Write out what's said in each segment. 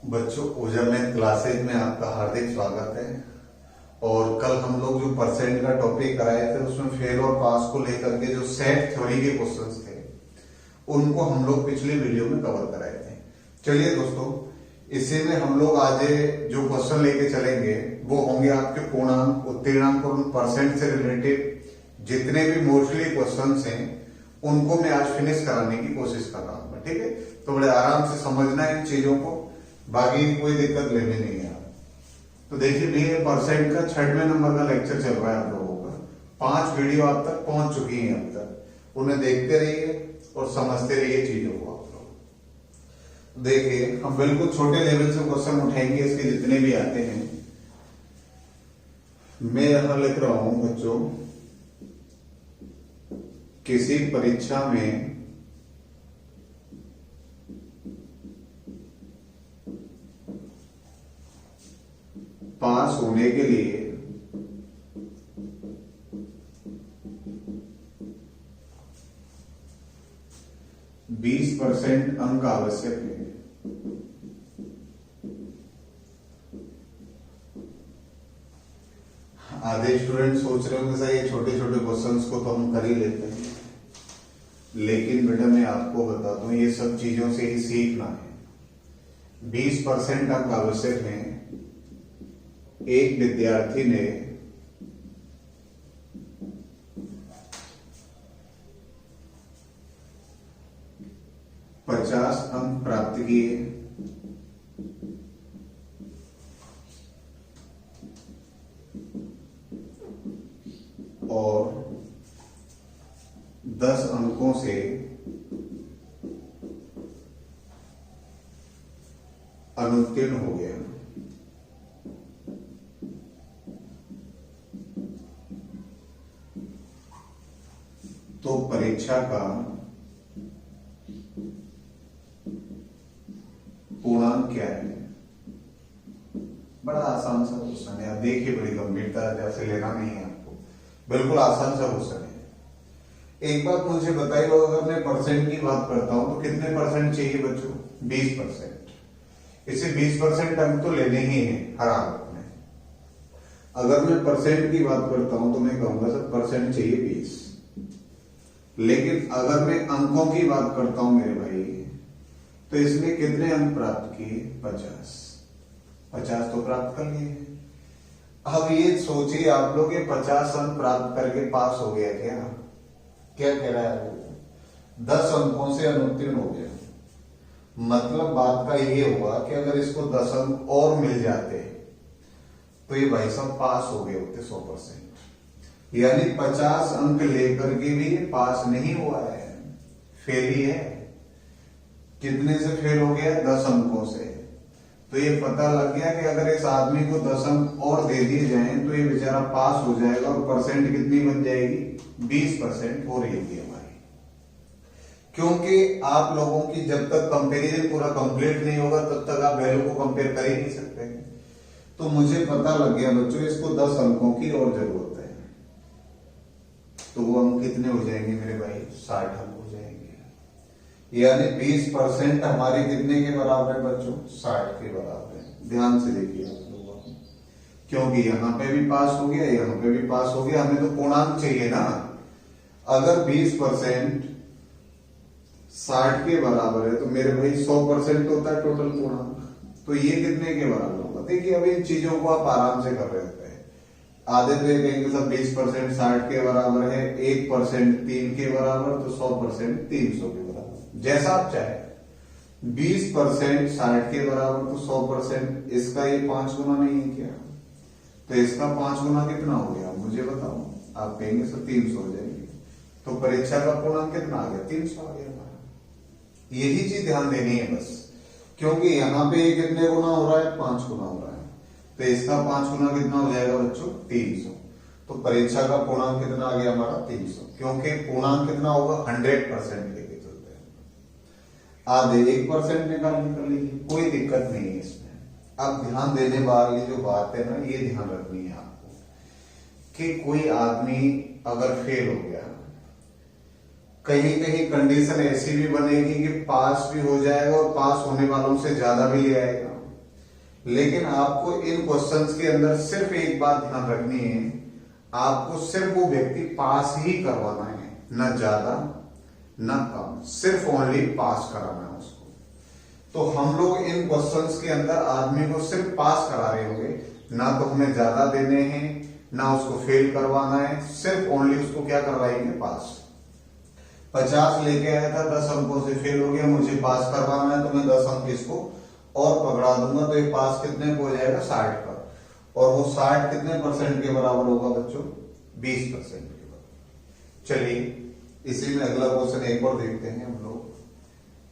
बच्चों, ऊर्जा math classes में आपका हार्दिक स्वागत है। और कल हम लोग जो परसेंट का टॉपिक कराए थे उसमें फेल और पास को लेकर के जो सेट थ्योरी के क्वेश्चंस थे उनको हम लोग पिछले वीडियो में कवर कराए थे। चलिए दोस्तों, इसी में हम लोग आज जो क्वेश्चन लेके चलेंगे वो होंगे आपके पूर्णांक, उत्तीर्णांक और परसेंट से रिलेटेड जितने भी मोस्टली क्वेश्चंस हैं उनको मैं आज फिनिश कराने की कोशिश कर रहा हूँ। ठीक है, तो बड़े आराम से समझना है इन चीजों को, बाकी कोई दिक्कत लेने नहीं है। तो देखिए भैया, परसेंट का 6वें नंबर का लेक्चर चल रहा है आप लोगों का। 5 वीडियो आप तक पहुंच चुकी हैं अब तक, उन्हें देखते रहिए और समझते रहिए चीजों को आप लोग। देखिए, हम बिल्कुल छोटे लेवल से क्वेश्चन उठाएंगे, इसके जितने भी आते हैं। मैं यहां लिख रहा हूं बच्चों, किसी परीक्षा में पास होने के लिए 20% अंक आवश्यक है। आधे स्टूडेंट सोच रहे होंगे सर ये छोटे छोटे क्वेश्चंस को तो हम कर ही लेते हैं, लेकिन बेटा मैं आपको बता दूं ये सब चीजों से ही सीखना है। 20% अंक आवश्यक है। एक विद्यार्थी ने 50 अंक प्राप्त किए और 10 अंकों से अनुत्तीर्ण हो गया। तो परीक्षा का पूर्णांक क्या है? बड़ा आसान सा क्वेश्चन है। देखिए, बड़ी गंभीरता जैसे लेना नहीं है आपको, बिल्कुल आसान सा क्वेश्चन है। एक बात मुझे बताइए, अगर मैं परसेंट की बात करता हूं तो कितने परसेंट चाहिए बच्चों? 20%। इसे 20% अंक तो लेने ही है हर हालत में। अगर मैं परसेंट की बात करता हूं तो मैं कहूंगा सर परसेंट चाहिए 20। लेकिन अगर मैं अंकों की बात करता हूं मेरे भाई, तो इसमें कितने अंक प्राप्त किए? 50 तो प्राप्त कर लिए। अब ये सोचिए आप लोग, 50 अंक प्राप्त करके पास हो गया क्या? क्या कह रहा है वो? 10 अंकों से अनुत्तीर्ण हो गया। मतलब बात का ये हुआ कि अगर इसको 10 अंक और मिल जाते तो ये भाई साहब पास हो गए होते 100%। यानी 50 अंक लेकर के भी पास नहीं हुआ है, फेल ही है। कितने से फेल हो गया? 10 अंकों से। तो ये पता लग गया कि अगर इस आदमी को 10 अंक और दे दिए जाएं तो ये बेचारा पास हो जाएगा। और परसेंट कितनी बन जाएगी? 20% हो रही है हमारी। क्योंकि आप लोगों की जब तक कंपेरिजन पूरा कंप्लीट नहीं होगा तब तक आप वैल्यू को कंपेयर कर ही नहीं सकते। तो मुझे पता लग गया बच्चों, इसको 10 अंकों की और जरूरत है। तो वो अंक कितने हो जाएंगे मेरे भाई? 60 अंक हो जाएंगे। यानी 20% हमारे कितने के बराबर है बच्चों? 60 के बराबर है। ध्यान से देखिए आप लोग, क्योंकि यहां पे भी पास हो गया, यहां पे भी पास हो गया। हमें तो पूर्णांक चाहिए ना। अगर 20% 60 के बराबर है तो मेरे भाई 100% होता है टोटल पूर्णांक। तो ये कितने के बराबर होगा? देखिए, अब इन चीजों को आप आराम से कर रहे होते हैं। आधे तो ये कहेंगे सब 20% 60 के बराबर है, 1% 3 के बराबर, तो 100% 300 के बराबर, जैसा आप चाहे। 20% 60 के बराबर तो 100%, इसका ये 5 गुना नहीं है क्या? तो इसका 5 गुना कितना हो गया मुझे बताओ? आप कहेंगे सर 300 हो जाएंगे। तो परीक्षा का पूर्णांक कितना आ गया? 300 आ गया हमारा। यही चीज ध्यान देनी है बस, क्योंकि यहाँ पे कितने गुना हो रहा है? 5 गुना हो रहा है। तो इसका 5 गुना कितना हो जाएगा बच्चों? 300। तो परीक्षा का पूर्णांक कितना आ गया हमारा? 300। क्योंकि पूर्णांक कितना होगा? 100% लेके चलते हैं। आधे 1% निकाल कर लीजिए, कोई दिक्कत नहीं है इसमें। अब ध्यान देने वाली जो बात है ना, ये ध्यान रखनी है आपको कि कोई आदमी अगर फेल हो गया, कहीं कहीं कंडीशन ऐसी भी बनेगी कि पास भी हो जाएगा और पास होने वालों से ज्यादा भी ले आएगा। लेकिन आपको इन क्वेश्चंस के अंदर सिर्फ एक बात ध्यान रखनी है, आपको सिर्फ वो व्यक्ति पास ही करवाना है, न ज्यादा न कम, सिर्फ ओनली पास कराना है उसको। तो हम लोग इन क्वेश्चंस के अंदर आदमी को सिर्फ पास करा रहे होंगे, ना तो हमें ज्यादा देने हैं ना उसको फेल करवाना है, सिर्फ ओनली उसको क्या करवाएंगे, पास। 50 लेके आया था, 10 अंकों से फेल हो गया, मुझे पास करवाना है तो मैं 10 अंक इसको और पकड़ा दूंगा, तो ये पास कितने को हो जाएगा, 60 पर। और वो 60 कितने परसेंट के बराबर होगा बच्चों, 20% के बराबर। चलिए इसी में अगला क्वेश्चन एक और देखते हैं हम लोग।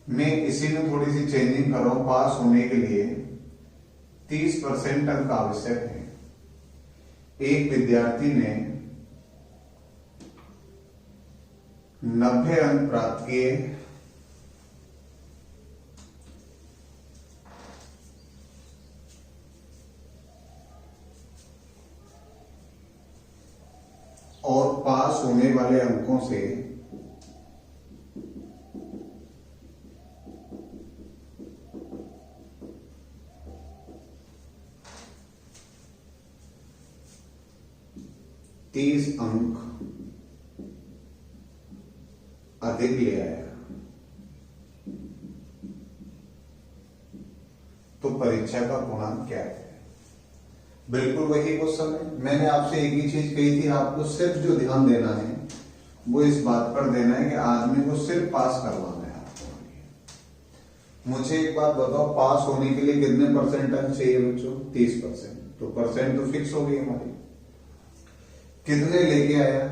मैं इसी में थोड़ी सी चेंजिंग कर रहा हूं। पास होने के लिए 30% अंक आवश्यक है। एक विद्यार्थी ने 90 अंक प्राप्त किए और पास होने वाले अंकों से 30 अंक अधिक ले आया, तो परीक्षा का पूर्णांक क्या है। बिल्कुल वही क्वेश्चन है। मैंने आपसे एक ही चीज कही थी, आपको सिर्फ जो ध्यान देना है वो इस बात पर देना है कि आदमी को सिर्फ पास करवाना है आपको। मुझे एक बात बताओ, पास होने के लिए कितने परसेंट अंक चाहिए बच्चों, 30%। तो परसेंट तो फिक्स हो गई हमारी। कितने लेके आया,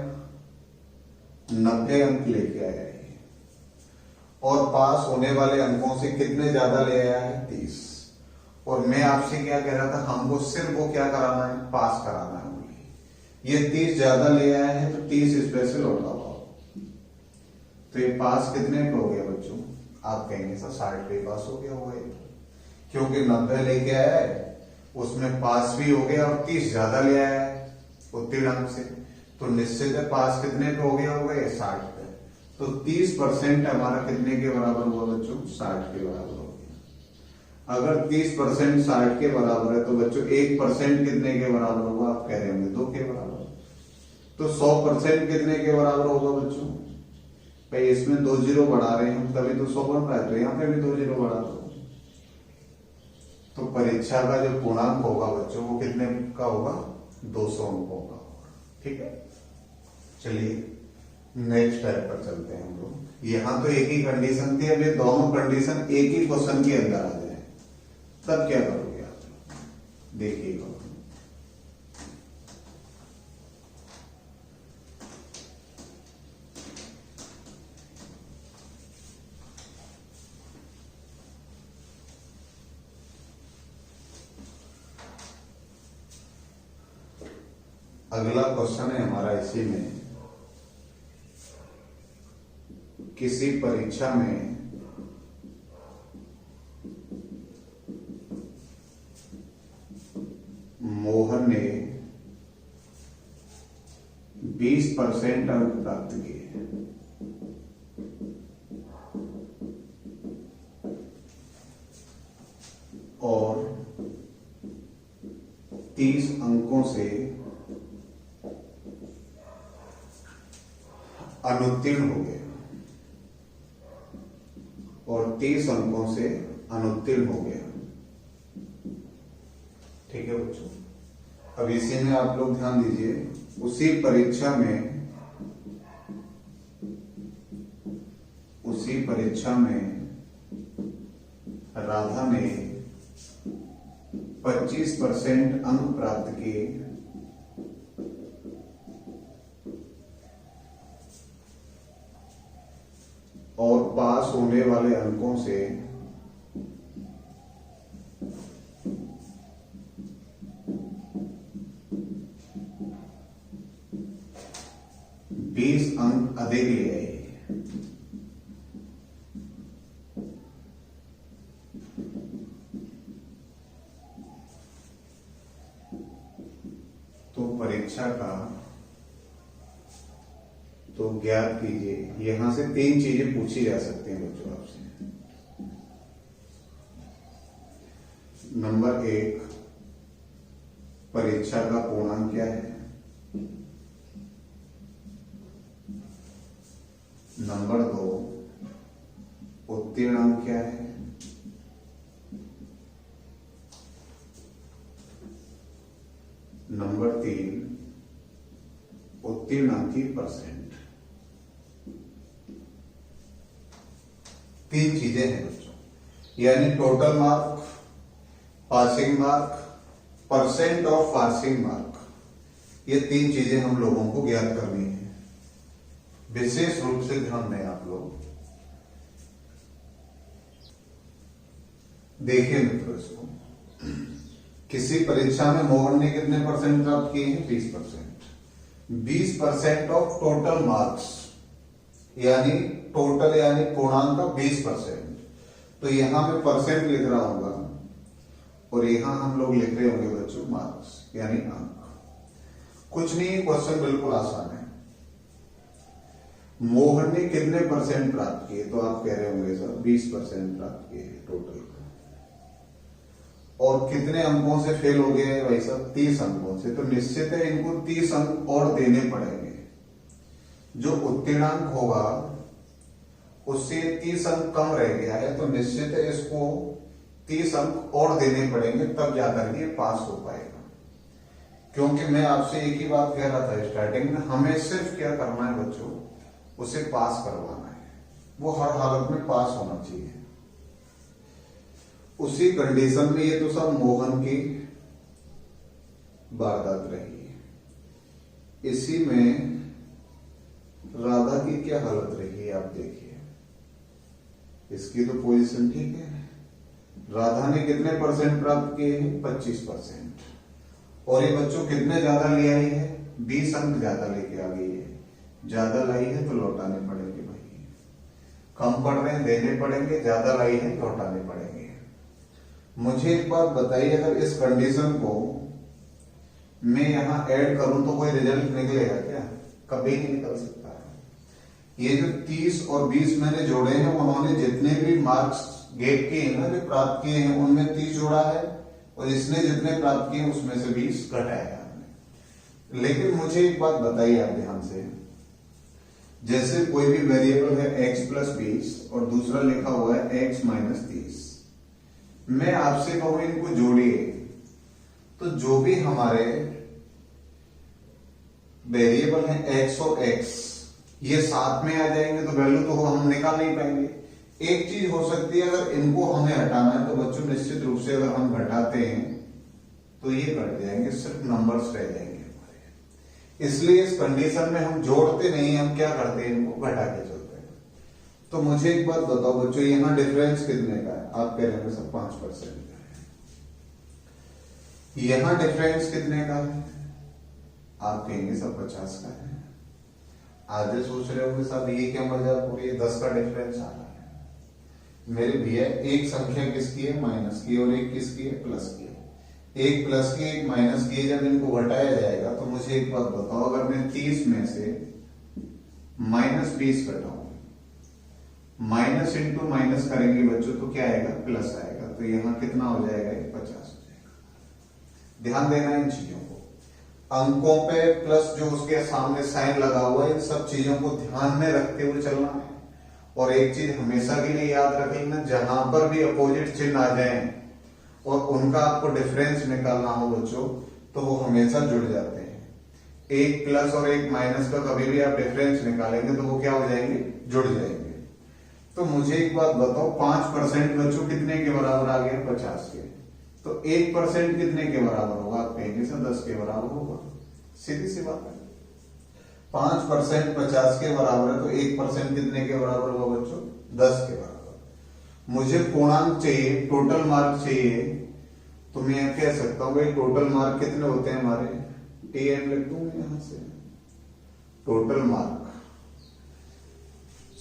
90 अंक लेके आया है। और पास होने वाले अंकों से कितने ज्यादा ले आया है, 30। और मैं आपसे क्या कह रहा था, हमको सिर्फ वो क्या कराना है, पास कराना है। ये 30 ज्यादा ले आया है तो 30 इसमें से लौटा हुआ, तो ये पास कितने पे हो गया बच्चों, आप कहेंगे सर 60 पे पास हो गया होगा, क्योंकि 90 लेके आया है उसमें पास भी हो गया और 30 ज्यादा ले आया है उत्तीर्ण अंक से, तो निश्चित है पास कितने पे हो गया होगा, ये 60 पे। तो 30% हमारा कितने के बराबर हुआ बच्चों, 60 के बराबर हो गया। अगर 30% 60 के बराबर है तो बच्चों 1% कितने के बराबर होगा, आप कह रहे होंगे 2 के बराबर। तो 100% कितने के बराबर होगा बच्चों, भाई इसमें 2 जीरो बढ़ा रहे हैं हम, तभी तो 100 बन रहा है, तो यहाँ पे भी 2 जीरो बढ़ा दो। तो परीक्षा का जो पूर्णांक होगा बच्चों वो कितने का होगा, 200 अंकों का होगा। ठीक है, चलिए नेक्स्ट स्टेप पर चलते हैं हम लोग। यहां तो एक ही कंडीशन थी, अब ये दोनों कंडीशन एक ही क्वेश्चन के अंदर आ जाए तब क्या करोगे आप, देखिएगा। अगला क्वेश्चन है हमारा इसी में, किसी परीक्षा में मोहन ने 20% अंक प्राप्त किए और 30 अंकों से अनुत्तीर्ण हो गया और 30 अंकों से अनुत्तीर्ण हो गया। ठीक है बच्चों, अब इसी में आप लोग ध्यान दीजिए, उसी परीक्षा में राधा ने 25% अंक प्राप्त किए और पास होने वाले अंकों से 20 अंक अधिक ले आए। तो परीक्षा का तो ज्ञात कीजिए। यहां से 3 चीजें पूछी जा सकती हैं बच्चों आपसे। नंबर 1 परीक्षा का पूर्णांक क्या है। नंबर 2 उत्तीर्णांक क्या है। नंबर 3 उत्तीर्णांक की परसेंट। 3 चीजें हैं बच्चों, यानी total mark, passing mark, percent of passing mark. ये 3 चीजें हम लोगों को ज्ञात करनी है। विशेष रूप से ध्यान दें आप लोग। देखिए मित्रों, इसको किसी परीक्षा में मोहन ने कितने परसेंट प्राप्त किए हैं? 20%। 20% ऑफ टोटल मार्क्स, यानी टोटल यानी पूर्णांक का 20%। तो यहां मैं परसेंट लिख रहा हूंगा और यहां हम लोग लिख रहे होंगे बच्चों मार्क्स, यानी अंक। कुछ नहीं, क्वेश्चन बिल्कुल आसान है। मोहन ने कितने परसेंट प्राप्त किए? तो आप कह रहे होंगे सर 20% प्राप्त किए टोटल का। और कितने अंकों से फेल हो गए भाई साहब? 30 अंकों से। तो निश्चित है इनको 30 अंक और देने पड़ेंगे। जो उत्तीर्णांक होगा उससे 30 अंक कम रह गया है, तो निश्चित है इसको 30 अंक और देने पड़ेंगे, तब जाकर ये पास हो पाएगा। क्योंकि मैं आपसे एक ही बात कह रहा था स्टार्टिंग में, हमें सिर्फ क्या करना है बच्चों, उसे पास करवाना है। वो हर हालत में पास होना चाहिए। उसी कंडीशन में ये तो सब मोहन की वारदात रही है। इसी में राधा की क्या हालत रही है आप देखिए। इसकी तो पोजीशन ठीक है। राधा ने कितने परसेंट प्राप्त किए हैं? 25%। और ये बच्चों कितने ज्यादा ले आई है? 20 अंक ज्यादा लेके आ गई है। ज्यादा लाई है तो लौटाने पड़ेंगे भाई। कम पढ़ रहे हैं देने पड़ेंगे, ज्यादा लाई है लौटाने पड़ेंगे। मुझे एक बात बताइए, अगर इस कंडीशन को मैं यहां ऐड करूं तो कोई रिजल्ट निकलेगा क्या? कभी नहीं निकल सकता है। ये जो 30 और 20 मैंने जोड़े हैं, उन्होंने जितने भी मार्क्स गेट किए हैं ना, जो प्राप्त किए हैं, उनमें 30 जोड़ा है, और इसने जितने प्राप्त किए उसमें से 20 घटाया हमने। लेकिन मुझे एक बात बताइए आप ध्यान से, जैसे कोई भी वेरिएबल है x + 20 और दूसरा लिखा हुआ है x - 30, मैं आपसे कहूं इनको जोड़िए, तो जो भी हमारे वेरिएबल है x और x, ये साथ में आ जाएंगे तो वैल्यू तो हम निकाल नहीं पाएंगे। एक चीज हो सकती है, अगर इनको हमें हटाना है तो बच्चों निश्चित रूप से अगर हम घटाते हैं तो ये कट जाएंगे, सिर्फ नंबर्स रह जाएंगे हमारे। इसलिए इस कंडीशन में हम जोड़ते नहीं, हम क्या करते हैं, इनको घटा के चलते हैं। तो मुझे एक बात बताओ बच्चों, यहाँ डिफरेंस कितने का है? आप कह रहे हैं सब 5% का है। यहाँ डिफरेंस कितने का है? आप कहेंगे सब 50 का है। आधे सोच रहे होंगे साहब ये क्या मजाक हो रही है, 10 का डिफरेंस आ रहा है। मेरे भैया एक संख्या किसकी है? माइनस की, और एक किसकी है? प्लस की। एक प्लस की एक माइनस की, जब इनको घटाया जाएगा तो मुझे एक बात बताओ, अगर मैं 30 में से -20 घटाऊं, माइनस इंटू माइनस करेंगे बच्चों तो क्या आएगा? प्लस आएगा। तो यहां कितना हो जाएगा? 50 हो जाएगा। ध्यान देना इन चीजों को। अंकों पे प्लस जो उसके सामने साइन लगा हुआ है, इन सब चीजों को ध्यान में रखते हुए चलना है। और एक चीज हमेशा के लिए याद रख लेना, जहां पर भी अपोजिट चिन्ह आ जाए और उनका आपको डिफरेंस निकालना हो बच्चों, तो वो हमेशा जुड़ जाते हैं। एक प्लस और एक माइनस का कभी भी आप डिफरेंस निकालेंगे तो वो क्या हो जाएंगे? जुड़ जाएंगे। तो मुझे एक बात बताओ, 5% बच्चों कितने के बराबर आ गया? 50 के। तो 1% कितने के बराबर होगा? आप कहेंगे सर 10 के बराबर होगा। सीधी सी बात है। 5% 50 के बराबर है, तो 1% कितने के बराबर होगा बच्चों? 10 के बराबर। मुझे पूर्णांक चाहिए, टोटल मार्क चाहिए, तो मैं कह सकता हूं भाई टोटल मार्क कितने होते हैं हमारे? TN लिख दूंगा यहां से। टोटल मार्क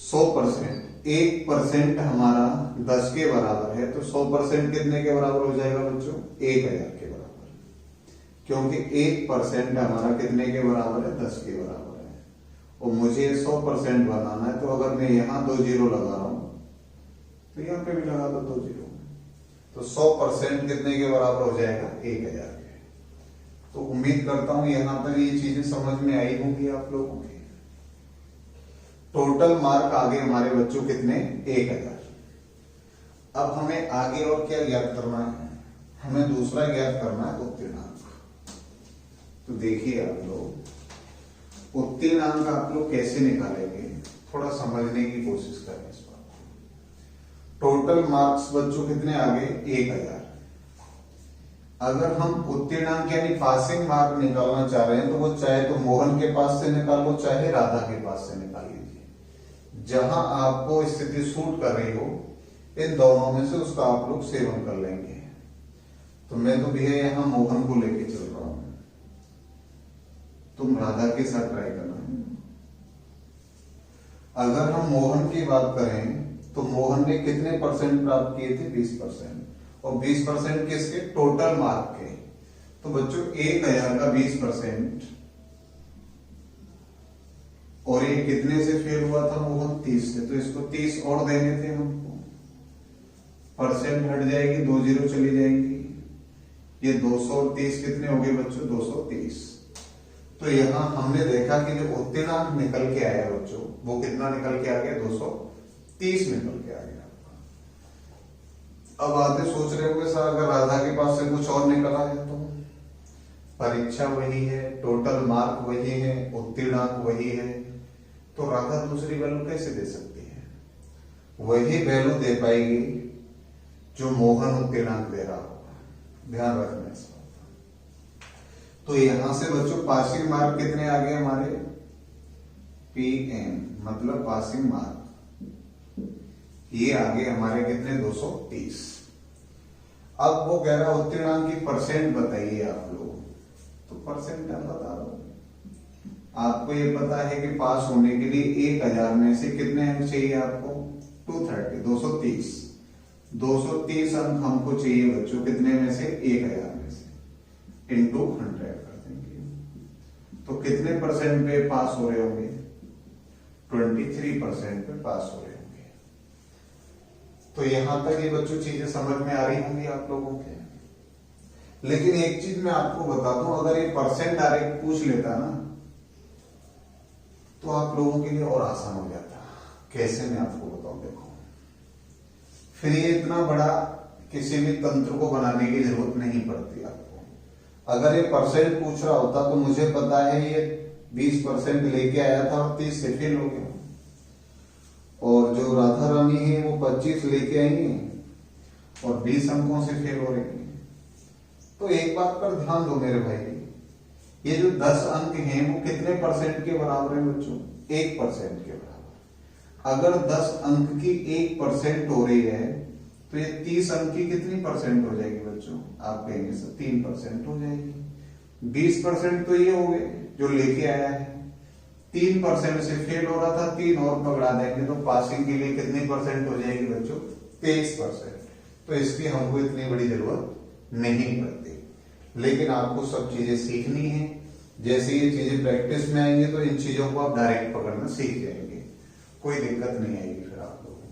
100%, 1% हमारा 10 के बराबर है, तो 100% कितने के बराबर हो जाएगा बच्चों? 1000 के बराबर। क्योंकि 1% हमारा कितने के बराबर है? 10 के बराबर है। और मुझे 100% बनाना है, तो अगर मैं यहां 2 जीरो लगा रहा हूं तो यहां पे भी लगा दो 2 जीरो। तो 100% कितने के बराबर हो जाएगा? 1000 के। तो उम्मीद करता हूं यहां तक ये चीजें समझ में आई होंगी आप लोगों के। टोटल मार्क आगे हमारे बच्चों कितने? 1000। अब हमें आगे और क्या ज्ञात करना है? हमें दूसरा ज्ञात करना है उत्तीर्णांक। तो देखिए आप लोग, उत्तीर्णांक आप लोग कैसे निकालेंगे, थोड़ा समझने की कोशिश करें इस बात को। टोटल मार्क्स बच्चों कितने आगे? 1000। अगर हम उत्तीर्णांक यानी पासिंग मार्क निकालना चाह रहे हैं तो वो चाहे तो मोहन के पास से निकालो, चाहे राधा के पास से निकाल लीजिए। जहां आपको स्थिति सूट कर रही हो, इन दोनों में से उसका आप लोग सेवन कर लेंगे। तो मैं तो भैया यहां मोहन को लेके चल रहा हूं, तुम राधा के साथ ट्राई करना। अगर हम मोहन की बात करें तो मोहन ने कितने परसेंट प्राप्त किए थे? 20%। और 20% किसके? टोटल मार्क के। तो बच्चों 1000 का 20%, और ये कितने से फेल हुआ था मोहन? 30 से। तो इसको 30 और देने थे हमको। परसेंट हट जाएगी, 2 जीरो चली जाएंगी। ये 200 और 30 कितने हो गए बच्चों? 230। तो यहां हमने देखा कि जो उत्तीर्णांक निकल के आया बच्चों, वो कितना निकल के आ गया? 230 निकल के आ गया। अब आते सोच रहे होंगे सर अगर राधा के पास से कुछ और निकला है तो? परीक्षा वही है, टोटल मार्क वही है, उत्तीर्णांक वही है, तो राधा दूसरी वैल्यू कैसे दे सकती है? वही वैल्यू दे पाएगी जो मोहन उत्तीर्णांक दे रहा होगा। ध्यान रखना इस बात। तो यहां से बच्चों पासिंग मार्क कितने आ गए हमारे? PM मतलब पासिंग मार्क, ये आगे हमारे कितने? 230। अब वो कह रहा उत्तीर्णांक की परसेंट बताइए आप लोग। तो परसेंट हम बता दो। आपको ये पता है कि पास होने के लिए 1000 में से कितने अंक चाहिए आपको? 230। 230 अंक हमको चाहिए बच्चों कितने में से? 1000 में से, इंटू 100 कर देंगे। तो कितने परसेंट पे पास हो रहे होंगे? 23% पे पास हो रहे होंगे। तो यहां तक ये बच्चों चीजें समझ में आ रही होंगी आप लोगों के। लेकिन एक चीज मैं आपको बता दूं, अगर ये परसेंट डायरेक्ट पूछ लेता ना तो आप लोगों के लिए और आसान हो जाता। कैसे मैं आपको बताऊं, देखो फिर ये इतना बड़ा किसी भी तंत्र को बनाने की जरूरत नहीं पड़ती आपको। अगर ये परसेंट पूछ रहा होता तो मुझे पता है ये 20% लेके आया था और 30 से फेल हो गया, और जो राधा रानी है वो 25 लेके आई है और 20 अंकों से फेल हो रही है। तो एक बात पर ध्यान दो मेरे भाई, ये जो 10 अंक हैं वो कितने परसेंट के बराबर है बच्चों? 1% के बराबर। अगर 10 अंक की 1% हो रही है तो ये 30 अंक की कितनी परसेंट हो जाएगी बच्चों? आप कहेंगे सर 3% हो जाएगी। 20% तो ये हो गए जो लेके आया है, 3% से फेल हो रहा था, 3 और पकड़ा देंगे तो पासिंग के लिए कितनी परसेंट हो जाएगी बच्चों? 23%। तो इसकी हमको इतनी बड़ी जरूरत नहीं पड़ती। लेकिन आपको सब चीजें सीखनी है। जैसे ये चीजें प्रैक्टिस में आएंगे तो इन चीजों को आप डायरेक्ट पकड़ना सीख जाएंगे, कोई दिक्कत नहीं आएगी फिर आप लोगों को।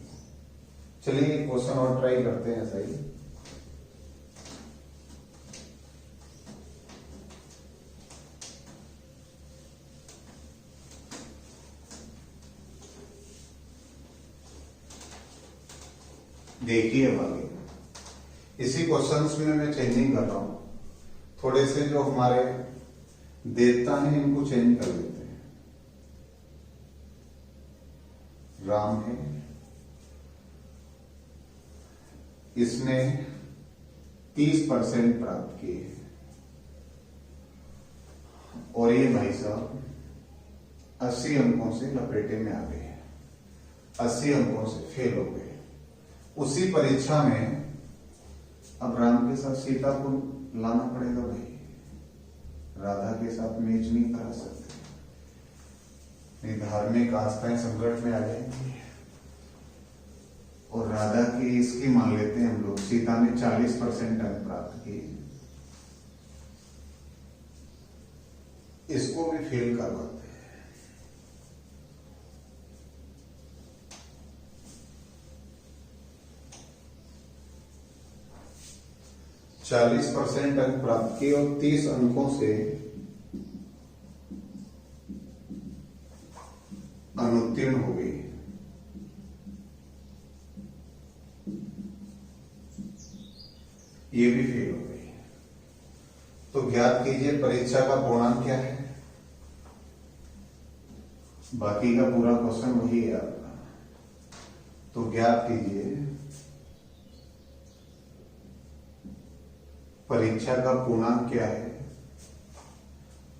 चलिए क्वेश्चन और ट्राई करते हैं ऐसा ही। देखिए आगे इसी क्वेश्चंस में मैं चेंजिंग कर रहा हूं, थोड़े से जो हमारे देवता हैं इनको चेंज कर देते हैं। राम है, इसने 30% प्राप्त किए और ये भाई साहब 80 अंकों से लपेटे में आ गए, 80 अंकों से फेल हो गए। उसी परीक्षा में अब राम के साथ सीता को लाना पड़ेगा भाई, राधा के साथ मैच नहीं करा सकते, नहीं धार्मिक आस्थाएं संकट में आ जाएंगी। और राधा की इसकी मान लेते हैं हम लोग, सीता ने 40% अंक प्राप्त किए, इसको भी फेल करवाते हैं। 40% अंक प्राप्त किए और 30 अंकों से अनुत्तीर्ण हो गई। ये भी फेल हो गई। तो ज्ञात कीजिए परीक्षा का पूर्णांक क्या है। बाकी का पूरा क्वेश्चन वही है आपका। तो ज्ञात कीजिए परीक्षा का पूर्णांक क्या है,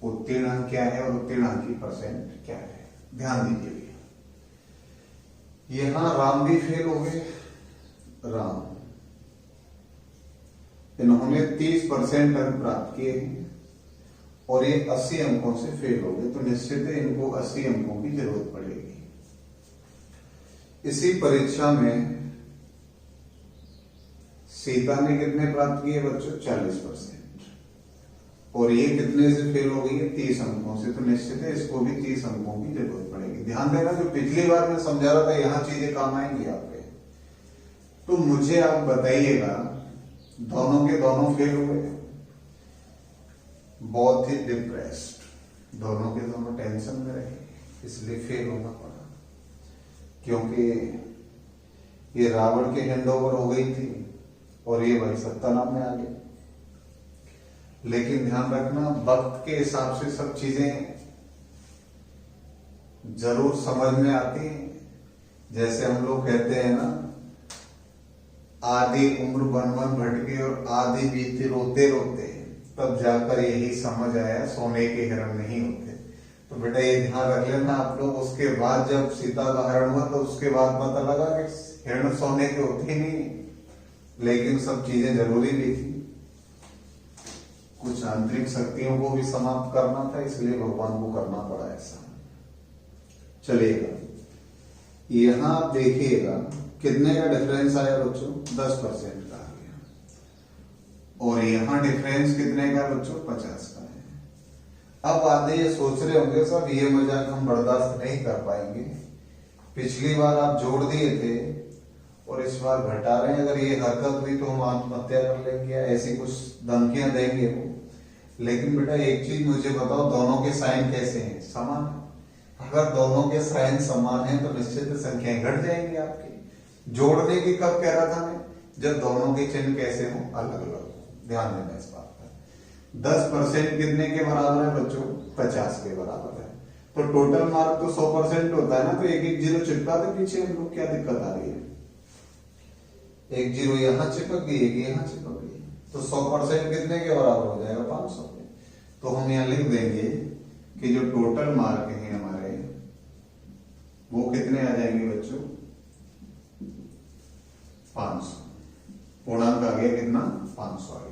उत्तीर्ण अंक क्या है और उत्तीर्ण अंक की परसेंट क्या है। ध्यान दीजिए भैया, यहां राम भी फेल हो गए। राम इन्होंने 30% अंक प्राप्त किए हैं और ये 80 अंकों से फेल हो गए, तो निश्चित है इनको 80 अंकों की जरूरत पड़ेगी। इसी परीक्षा में सीता ने कितने प्राप्त किए बच्चों, 40%, और ये कितने से फेल हो गई है, 30 अंकों से, तो निश्चित है इसको भी 30 अंकों की जरूरत पड़ेगी। ध्यान देना, जो पिछली बार मैं समझा रहा था यहां चीजें काम आएंगी आपके। तो मुझे आप बताइएगा, दोनों के दोनों फेल हुए, बहुत ही डिप्रेस्ड, दोनों के दोनों टेंशन में रहे, इसलिए फेल होना पड़ा। क्योंकि ये रावण के हैंडओवर हो गई थी और ये भाई सत्तानाम में आ गए। लेकिन ध्यान रखना, वक्त के हिसाब से सब चीजें जरूर समझ में आती हैं। जैसे हम लोग कहते हैं ना, आधी उम्र वन वन भटकी और आधी बीती रोते रोते, तब जाकर यही समझ आया सोने के हिरण नहीं होते। तो बेटा ये ध्यान रख लेना आप लोग। उसके बाद जब सीता का हरण हुआ तो उसके बाद पता लगा कि हिरण सोने के होते ही नहीं, लेकिन सब चीजें जरूरी भी थी। कुछ आंतरिक शक्तियों को भी समाप्त करना था, इसलिए भगवान को करना पड़ा ऐसा। चलिएगा, यहां आप देखिएगा कितने का डिफरेंस आया बच्चों, 10% का आ गया। और यहां डिफरेंस कितने का बच्चों, 50 का है। अब आधे ये सोच रहे होंगे सब ये मजाक हम बर्दाश्त नहीं कर पाएंगे, पिछली बार आप जोड़ दिए थे और इस बार घटा रहे हैं, अगर ये हरकत हुई तो हम आत्महत्या कर लेंगे, ऐसी कुछ धमकियां देंगे वो। लेकिन बेटा एक चीज मुझे बताओ, दोनों के साइन कैसे हैं, समान है। अगर दोनों के साइन समान है तो निश्चित संख्याएं घट जाएंगी आपकी। जोड़ने की कब कह रहा था मैं, जब दोनों के चिन्ह कैसे हो, अलग अलग हो। ध्यान देना इस बात पर। 10% कितने के बराबर है बच्चों, 50 के बराबर है। तो टोटल मार्क तो 100% होता है ना, तो एक एक जीरो चिपका दे पीछे, हम लोग क्या दिक्कत आ रही है। एक जीरो यहां चिपक गई, एक यहां चिपक गई, तो 100% कितने के बराबर हो जाएगा, 500 के। तो हम यहां लिख देंगे कि जो टोटल मार्क है हमारे, वो कितने आ जाएंगे बच्चों, 500। पूर्णांक आ गया कितना, 500 आ गया।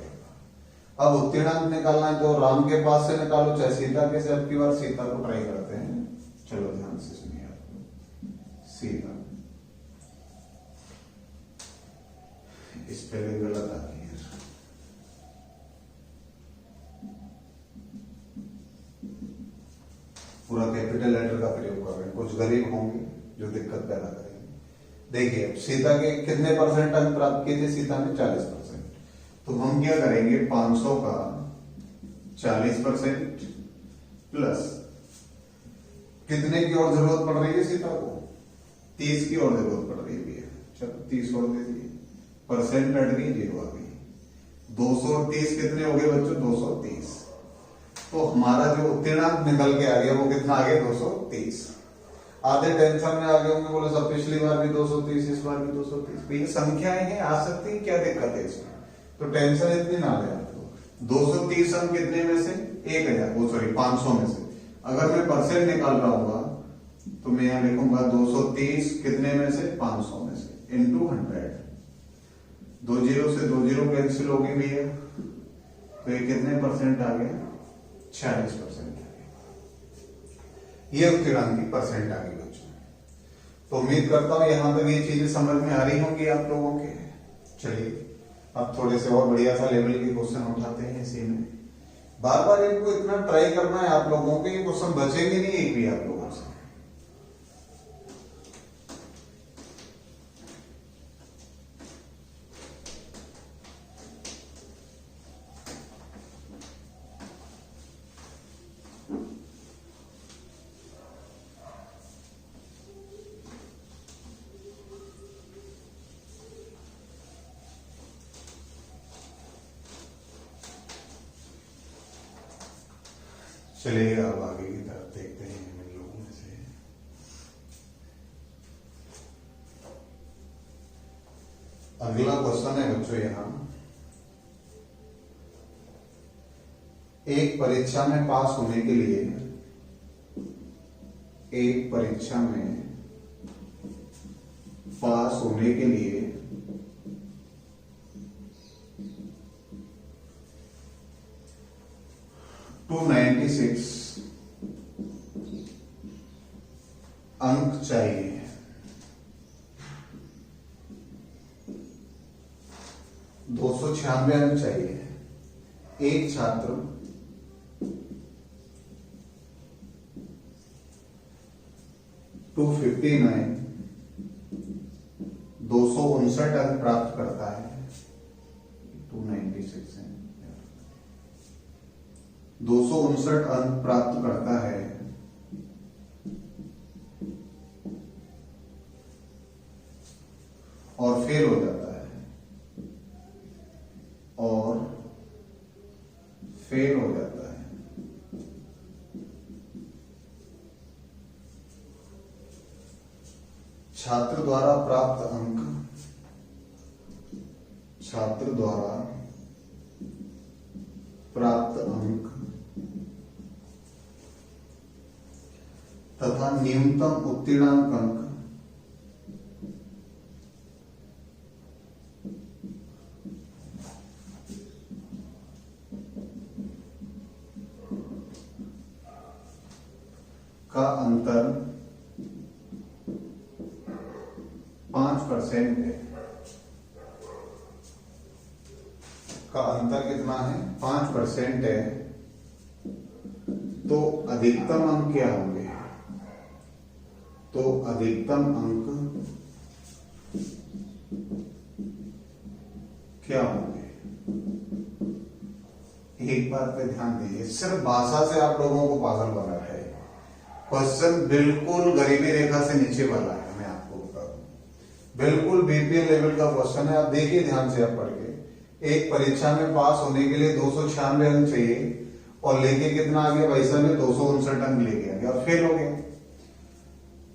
अब उत्तीर्णांक निकालना है तो राम के पास से निकालो, चाहे सीता के से। अब की बार सीता को ट्राई करते हैं। चलो ध्यान से सुनिए आप। सीता, स्पेलिंग गलत आ गई है, पूरा कैपिटल लेटर का प्रयोग कर रहे हैं। कुछ गरीब होंगे जो दिक्कत पैदा करेंगे। देखिए सीता के कितने परसेंट अंक प्राप्त किए थे, सीता ने 40%। तो हम क्या करेंगे, 500 का 40% प्लस कितने की और जरूरत पड़ रही है सीता को, 30 की और जरूरत पड़ रही है। चलो 30 और दे दिए, परसेंट हट गई, 0 आ गई। 230 कितने हो गए बच्चों, 230। तो हमारा जो उत्तीर्णांक निकल के आ गया वो कितना आ गया, 230। आधे टेंशन में आ गए होंगे, बोले सब पिछली बार भी 230, इस बार भी 230। ये संख्याएं हैं, आ सकती है, क्या दिक्कत है इसमें, तो टेंशन इतनी ना ले आपको। 230 अंक कितने में से, 1000, वो सॉरी 500 में से। अगर मैं परसेंट निकाल रहा हूँ तो मैं यहां लिखूंगा 230 कितने में से, 500 में से, इंटू 100। 2 जीरो से 2 जीरो कैंसिल हो गई भैया, तो ये कितने परसेंट आ गया, 40% आ गया। ये उत्तीर्णांक की परसेंट आ गई बच्चों। तो उम्मीद करता हूं यहां तक ये चीजें समझ में आ रही होंगी आप लोगों के। चलिए अब थोड़े से और बढ़िया सा लेवल के क्वेश्चन उठाते हैं इसी में। बार बार इनको इतना ट्राई करना है आप लोगों के, ये क्वेश्चन बचेंगे नहीं एक भी आप लोगों से। चलिए अब आगे की तरफ देखते हैं इन लोगों में से। अगला क्वेश्चन है बच्चों, यहाँ एक परीक्षा में पास होने के लिए, एक परीक्षा में पास होने के लिए 296 अंक चाहिए। 296 अंक चाहिए। एक छात्र 259 अंक प्राप्त करता है। 296 है, 259 अंक प्राप्त करता है और फेल हो जाता है, और फेल हो जाता है। छात्र द्वारा प्राप्त अंक, छात्र द्वारा प्राप्त अंक तथा न्यूनतम उत्तीर्णांक अंक का अंतर 5% है। का अंतर कितना है? 5% है। तो अधिकतम अंक क्या होंगे? तो अधिकतम अंक क्या होंगे? एक बात पे ध्यान दीजिए, सिर्फ भाषा से आप लोगों को पागल बना रहा है। क्वेश्चन बिल्कुल गरीबी रेखा से नीचे वाला है, मैं आपको बता दूं, बिल्कुल बीपीएल लेवल का क्वेश्चन है। आप देखिए ध्यान से, आप पढ़ के, एक परीक्षा में पास होने के लिए 296 अंक चाहिए और लेके कितना आ गया भाई साहब ने? 259 अंक लेके आ गया और फेल हो गया।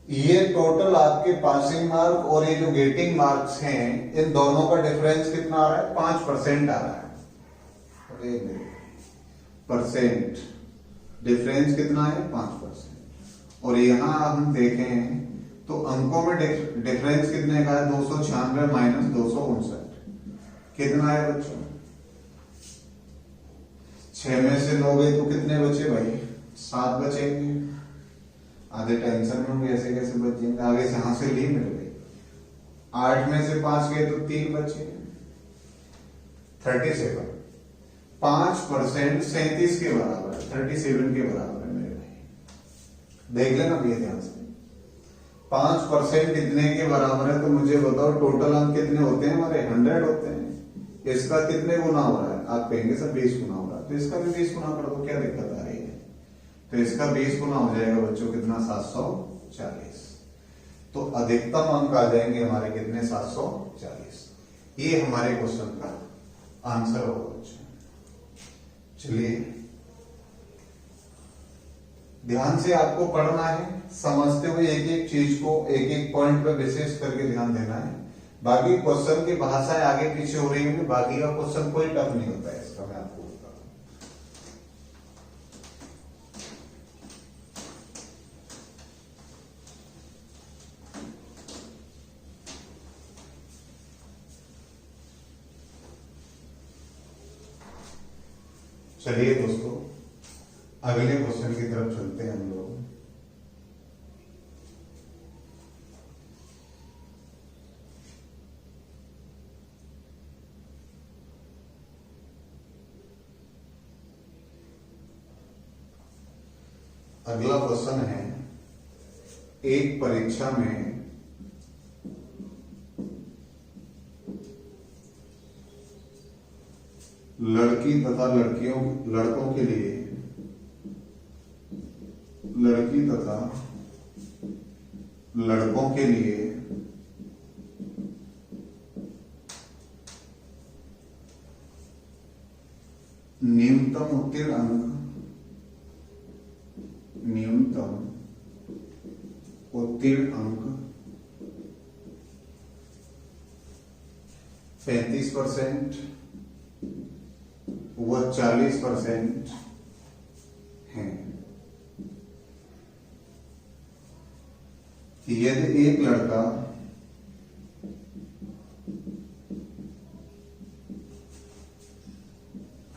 ये टोटल आपके पासिंग मार्क और ये जो गेटिंग मार्क्स हैं, इन दोनों का डिफरेंस कितना आ रहा है? 5% आ रहा है। परसेंट डिफरेंस कितना है? 5%। और यहां हम देखें तो अंकों में डिफरेंस कितने का है? 296 माइनस 259 कितना है बच्चों? 6 में से 9 गए तो कितने बचे भाई? 7 बचेंगे। आधे टेंशन में होंगे, ऐसे कैसे बचेंगे? आगे से हासिल ही मिल गई। 8 में से 5 गए तो 3 बचे, 37। 5% 37 के बराबर है, 37 के बराबर है मेरे भाई। देख लेना भैया ध्यान से। 5% इतने के बराबर है, तो मुझे बताओ टोटल अंक कितने होते हैं हमारे? 100 होते हैं। इसका कितने गुना हो रहा है? आप कहेंगे सर 20 गुना हो रहा है, तो इसका भी 20 गुना कर दो, क्या दिक्कत आ रही है? तो इसका 20 गुना हो जाएगा बच्चों, कितना? 740। तो अधिकतम अंक आ जाएंगे हमारे कितने? 740। ये हमारे क्वेश्चन का आंसर होगा बच्चों। चलिए ध्यान से आपको पढ़ना है, समझते हुए एक एक चीज को, एक एक पॉइंट पर विशेष करके ध्यान देना है। बाकी क्वेश्चन की भाषाएं आगे पीछे हो रही होंगी, बाकी का क्वेश्चन कोई टफ नहीं होता है इसका, मैं आपको बता दूं। चलिए दोस्तों, अगले क्वेश्चन की तरफ चलते हैं हम लोग। अगला क्वेश्चन है, एक परीक्षा में लड़की तथा लड़कों के लिए, लड़की तथा लड़कों के लिए न्यूनतम उत्तीर्ण अंक न्यूनतम उत्तीर्ण अंक 35% व 40% है। यदि एक लड़का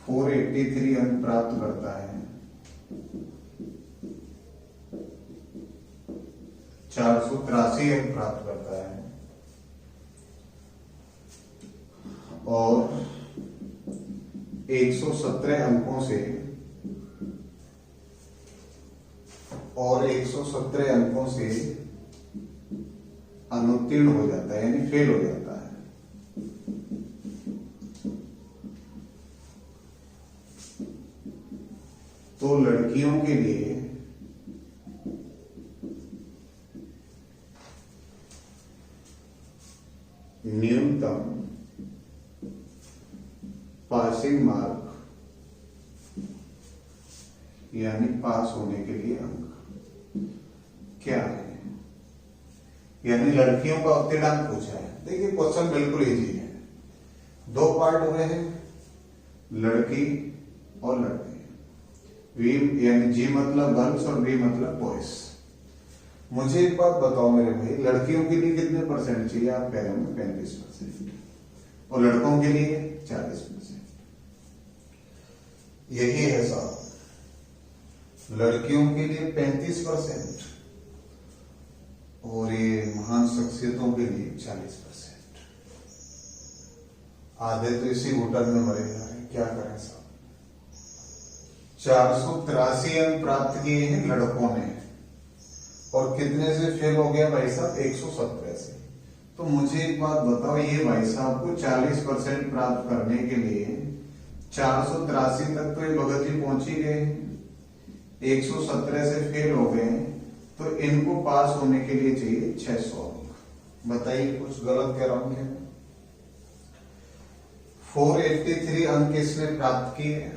483 अंक प्राप्त करता है, 483 अंक प्राप्त करता है और 117 अंकों से अनुत्तीर्ण हो जाता है, यानी फेल हो जाता है। तो लड़कियों के लिए न्यूनतम पासिंग मार्क यानी पास होने के लिए अंक क्या है, यानी लड़कियों का उत्तीर्णांक पूछा है। देखिए क्वेश्चन बिल्कुल इजी है। दो पार्ट हुए हैं, लड़की और लड़के। वी यानी जी मतलब गर्ल्स और बी मतलब बॉयज। मुझे एक बात बताओ मेरे भाई, लड़कियों के लिए कितने परसेंट चाहिए? आप कह रहे होंगे 35% और लड़कों के लिए 40%। यही है साहब, लड़कियों के लिए 35% और ये महान शख्सियतों के लिए 40%। आधे तो इसी होटल में मरे जा रहे, क्या करें साहब। 483 अंक प्राप्त किए हैं लड़कों ने और कितने से फेल हो गया भाई साहब? 117 से। तो मुझे एक बात बताओ, ये भाई साहब को 40% प्राप्त करने के लिए 483 तक तो ये भगत जी पहुंच ही गए, 117 से फेल हो गए, तो इनको पास होने के लिए चाहिए 600 अंक। बताइए कुछ गलत कह रहा हूं क्या? 483 अंक इसने प्राप्त किए,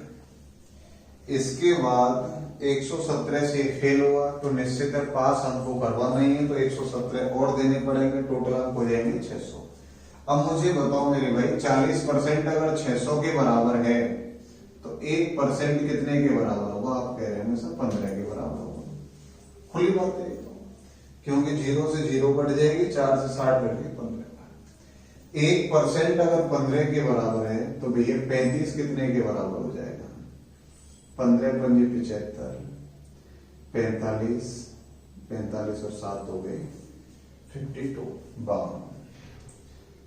इसके बाद 117 से फेल हुआ, तो निश्चित है पास हमको करवाना ही है, तो 117 और देने पड़ेंगे, टोटल अंक हो जाएंगे 600। अब मुझे बताओ मेरे भाई, 40% अगर 600 के बराबर है तो 1% कितने के बराबर होगा? आप कह रहे हैं सर 15 के बराबर होगा। खुली बात है, क्योंकि 0 से 0 कट जाएगी, 4 से 60 कट गई, 15। 1% अगर 15 के बराबर है तो भैया 35 कितने के बराबर हो जाएगा? 15 पंजे 75, 45, 45 और 7 हो गए 52, 52,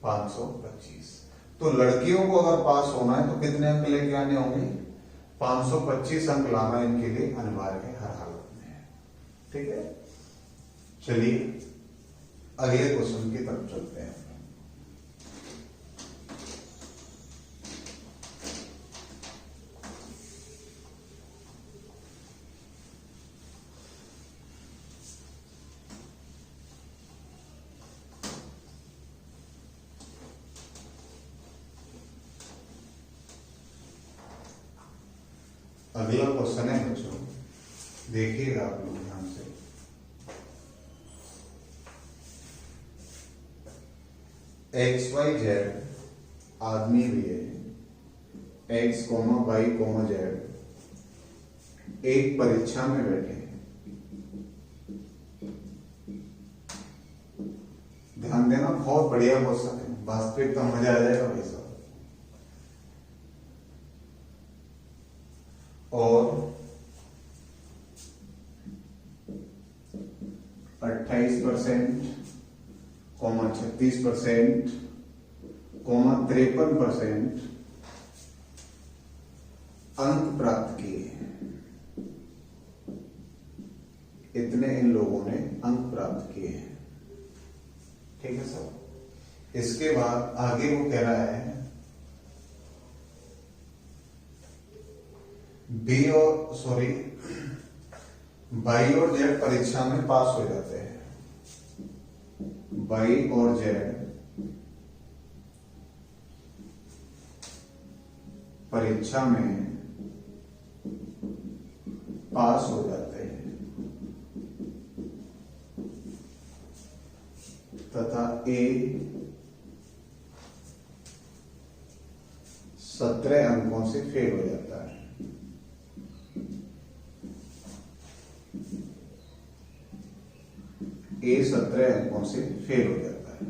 525। तो लड़कियों को अगर पास होना है तो कितने अंक लेके आने होंगे? 525 अंक लाना इनके लिए अनिवार्य है हर हालत में। ठीक है, चलिए अगले क्वेश्चन की तरफ चलते हैं। अगला क्वेश्चन है बच्चों, देखिएगा आप लोग ध्यान से। XYZ आदमी भी है, X, Y, Z एक परीक्षा में बैठे हैं। ध्यान देना, बहुत बढ़िया क्वेश्चन है, वास्तविकता मजा आ जाएगा भाई साहब। और 28%, 36%, 53% अंक प्राप्त किए। इतने इन लोगों ने अंक प्राप्त किए हैं। ठीक है सर। इसके बाद आगे वो कह रहा है बाई और जेड परीक्षा में पास हो जाते हैं। बाई और जेड परीक्षा में पास हो जाते हैं। तथा ए 17 अंकों से फेल हो जाता है। ए 17 अंकों से फेल हो जाता है।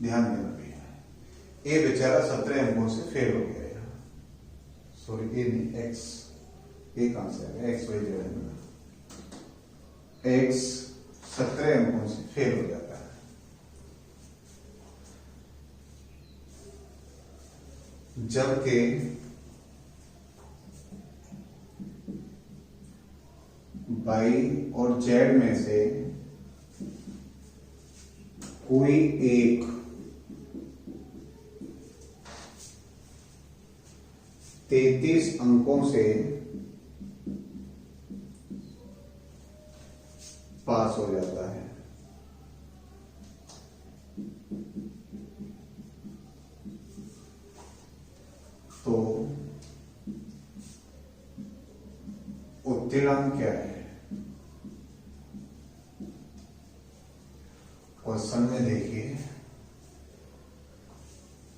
ध्यान देना भैया, ए बेचारा 17 अंकों से फेल हो गया। सॉरी, ए नहीं, एक्स। ए कहां से आ गया? एक्स वाई जेड है। एक्स 17 अंकों से फेल हो जाता है। जबकि वाई और जेड में से कोई एक 33 अंकों से पास हो जाता है। तो उत्तीर्ण क्या है? क्वेश्चन में देखिए,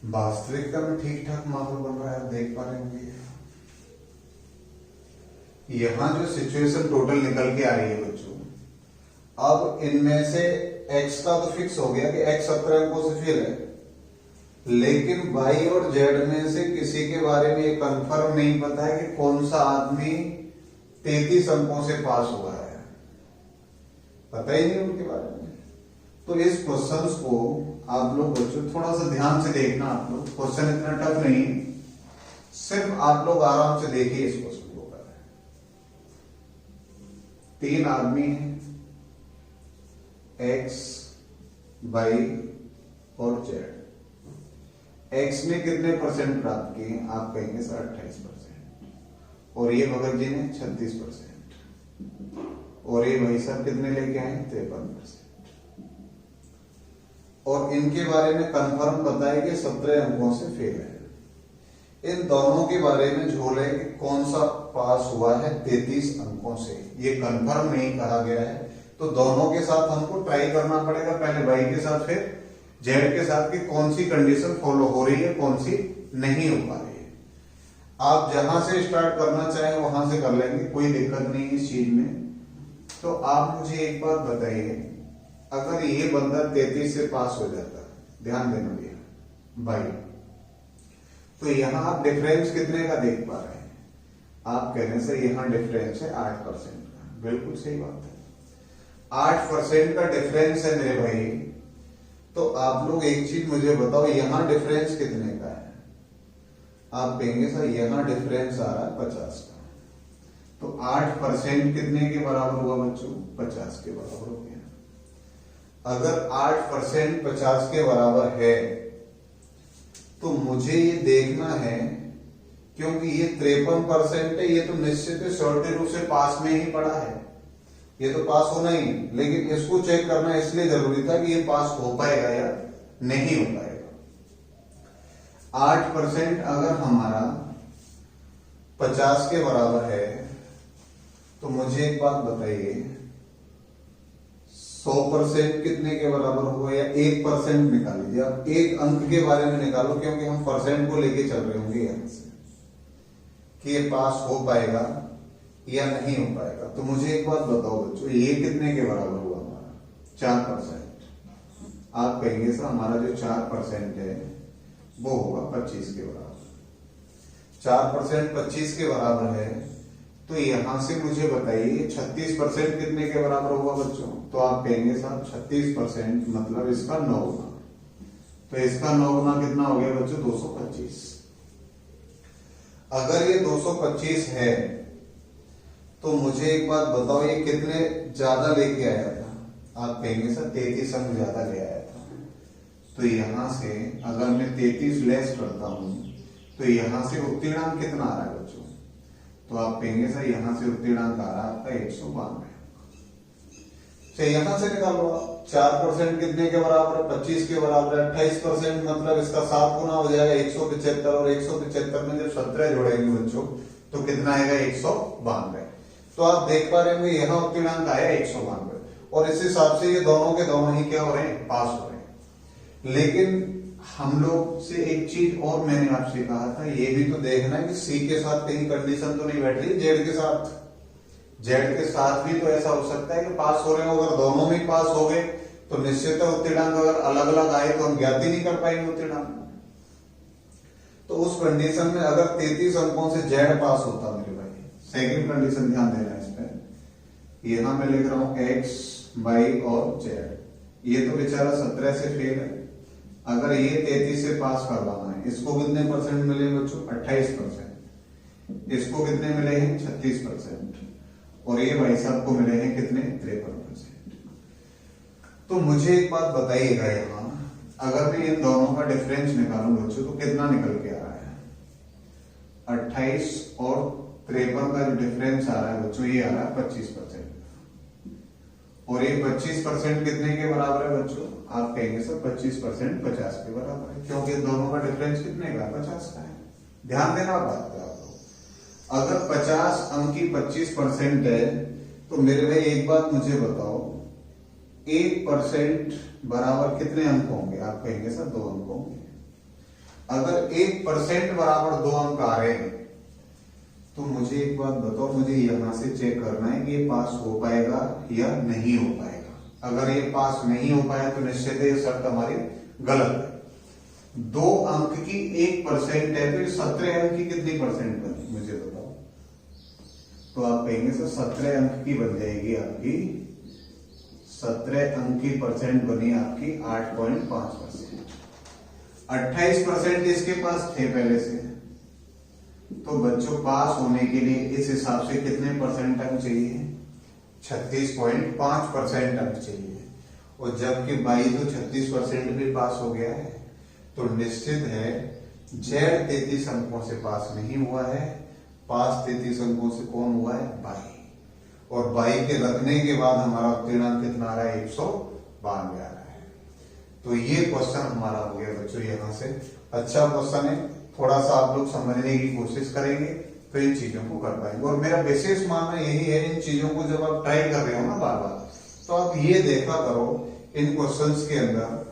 वास्तविकता में ठीक ठाक माहौल बन रहा है, आप देख पा रहे होंगे। यहां जो सिचुएशन टोटल निकल के आ रही है बच्चों, अब इनमें से x का तो फिक्स हो गया कि x 17 अंकों से फेल है, लेकिन y और z में से किसी के बारे में ये कंफर्म नहीं पता है कि कौन सा आदमी 33 अंकों से पास हुआ है, पता ही नहीं उनके बारे में। तो इस क्वेश्चंस को आप लोग बच्चों थोड़ा सा ध्यान से देखना। आप लोग, क्वेश्चन इतना टफ नहीं, सिर्फ आप लोग आराम से देखिए इस क्वेश्चन को। 3 आदमी हैं, x, y और z। x ने कितने परसेंट प्राप्त किए? आप कहेंगे सर 28%। और ये भगत जी ने 36%। और ये भाई साहब कितने लेके आए? 53%। और इनके बारे में कंफर्म पता है कि 17 अंकों से फेल है। इन दोनों के बारे में झोल है कि कौन सा पास हुआ है 33 अंकों से, ये कंफर्म नहीं कहा गया है। तो दोनों के साथ हमको ट्राई करना पड़ेगा, पहले वाई के साथ फिर जेड के साथ, कि कौन सी कंडीशन फॉलो हो रही है, कौन सी नहीं हो पा रही है। आप जहां से स्टार्ट करना चाहें वहां से कर लेंगे, कोई दिक्कत नहीं इस चीज में। तो आप मुझे एक बात बताइए, अगर ये बंदा 33 से पास हो जाता है, ध्यान देना भैया भाई, तो यहां आप डिफरेंस कितने का देख पा रहे हैं? आप कह रहे हैं सर यहां डिफरेंस है 8% का। बिल्कुल सही बात है, 8% का डिफरेंस है मेरे भाई। तो आप लोग एक चीज मुझे बताओ, यहां डिफरेंस कितने का है? आप कहेंगे सर यहां डिफरेंस आ रहा है 50 का। तो 8% कितने के बराबर हुआ बच्चों? 50 के बराबर हो गया। अगर 8% 50 के बराबर है तो मुझे ये देखना है, क्योंकि ये 53% है, ये तो निश्चित श्योरिटी रूप से पास में ही पड़ा है, ये तो पास होना ही। लेकिन इसको चेक करना इसलिए जरूरी था कि ये पास हो पाएगा या नहीं हो पाएगा। 8% अगर हमारा 50 के बराबर है तो मुझे एक बात बताइए, 100% कितने के बराबर होगा? या 1% निकाल लीजिए आप, एक अंक के बारे में निकालो, क्योंकि हम परसेंट को लेके चल रहे होंगे यहां से कि ये पास हो पाएगा या नहीं हो पाएगा। तो मुझे एक बात बताओ बच्चों, ये कितने के बराबर हुआ हमारा? 4%। आप कहेंगे सर हमारा जो 4% है वो होगा 25 के बराबर। 4% 25 के बराबर है, तो यहां से मुझे बताइए 36% कितने के बराबर होगा बच्चों? तो आप कहेंगे साहब 36% मतलब इसका 9 गुना। तो इसका 9 गुना कितना हो गया बच्चों? 225। अगर ये 225 है तो मुझे एक बात बताओ, ये कितने ज्यादा लेके आया था? आप कहेंगे सर 33 अंक ज्यादा ले आया था। तो यहां से अगर मैं 33 लेस करता हूं तो यहां से उत्तीर्णांक कितना आ रहा है बच्चों? तो आप कहेंगे सर यहां से उत्तीर्णांक आ रहा है आपका 192। यहां से निकाल लो आप, 4% कितने के बराबर है? 25 के बराबर है। 28% मतलब इसका 7 गुना हो जाएगा 175, और 175 में जब 17 जोड़ेंगे बच्चों तो कितना आएगा? 192। तो आप देख पा रहे होंगे यहां उत्तीर्णांक आया 192, और इस हिसाब से ये दोनों के दोनों ही क्या हो रहे हैं, पास हो रहे हैं। लेकिन हम लोग से एक चीज और मैंने आपसे कहा था, ये भी तो देखना है कि सी के साथ कहीं कंडीशन तो नहीं बैठ रही जेड के साथ। जेड के साथ भी तो ऐसा हो सकता है कि पास हो रहे हो, अगर दोनों में पास हो गए तो निश्चित है उत्तीर्णांक अगर अलग अलग आए तो हम ज्ञात ही नहीं कर पाएंगे उत्तीर्णांक। तो उस कंडीशन में अगर 33 अंकों से जेड पास होता मेरे भाई, सेकंड कंडीशन ध्यान देना इस पे, यहां मैं लिख रहा हूं एक्स वाई और जेड, ये तो बेचारा 17 से फेल है। अगर ये 33 से पास करवाना है, इसको कितने परसेंट मिले बच्चों, 28%, इसको कितने मिले हैं 36%, और ये भाई साहब को मिले हैं कितने 53%। तो मुझे एक बात बताइएगा, यहां अगर मैं इन दोनों का डिफरेंस निकालूं बच्चों तो कितना निकल के आ रहा है, 28 और 53 का जो डिफरेंस आ रहा है बच्चों, ये आ रहा है 25%। और ये 25% कितने के बराबर है बच्चों, आप कहेंगे सर 25% 50 के बराबर है, क्योंकि दोनों का डिफरेंस कितने का, 50 का है। ध्यान देना बात पे आप लोग, अगर 50 अंक की 25% है तो मेरे भाई एक बात मुझे बताओ, 1% बराबर कितने अंक होंगे, आप कहेंगे सर 2 अंक होंगे। अगर 1% बराबर 2 अंक आ रहे हैं तो मुझे एक बात बताओ, मुझे यहां से चेक करना है कि ये पास हो पाएगा या नहीं हो पाएगा। अगर ये पास नहीं हो पाया तो निश्चित है ये शर्त हमारी गलत है। 2 अंक की 1% है तो 17 अंक की कितनी परसेंट बनी, मुझे बताओ। तो आप कहेंगे सर 17 अंक की बन जाएगी आपकी, 17 अंक की परसेंट बनी आपकी 8.5%। 28% इसके पास थे पहले से, तो बच्चों पास होने के लिए इस हिसाब से कितने परसेंट अंक चाहिए, 36.5% अंक चाहिए। और जबकि बाई तो 36% भी पास हो गया है, तो निश्चित है जेड 33 अंकों से पास नहीं हुआ है, पास 33 अंकों से कौन हुआ है, बाई। और बाई के रखने के बाद हमारा उत्तीर्णांक कितना आ रहा है, 192 आ रहा है। तो ये क्वेश्चन हमारा हो गया बच्चों यहां से। अच्छा क्वेश्चन है, थोड़ा सा आप लोग समझने की कोशिश करेंगे तो इन चीजों को कर पाएंगे। और मेरा विशेष मानना यही है, इन चीजों को जब आप ट्राई कर रहे हो ना बार बार, तो आप ये देखा करो इन क्वेश्चंस के अंदर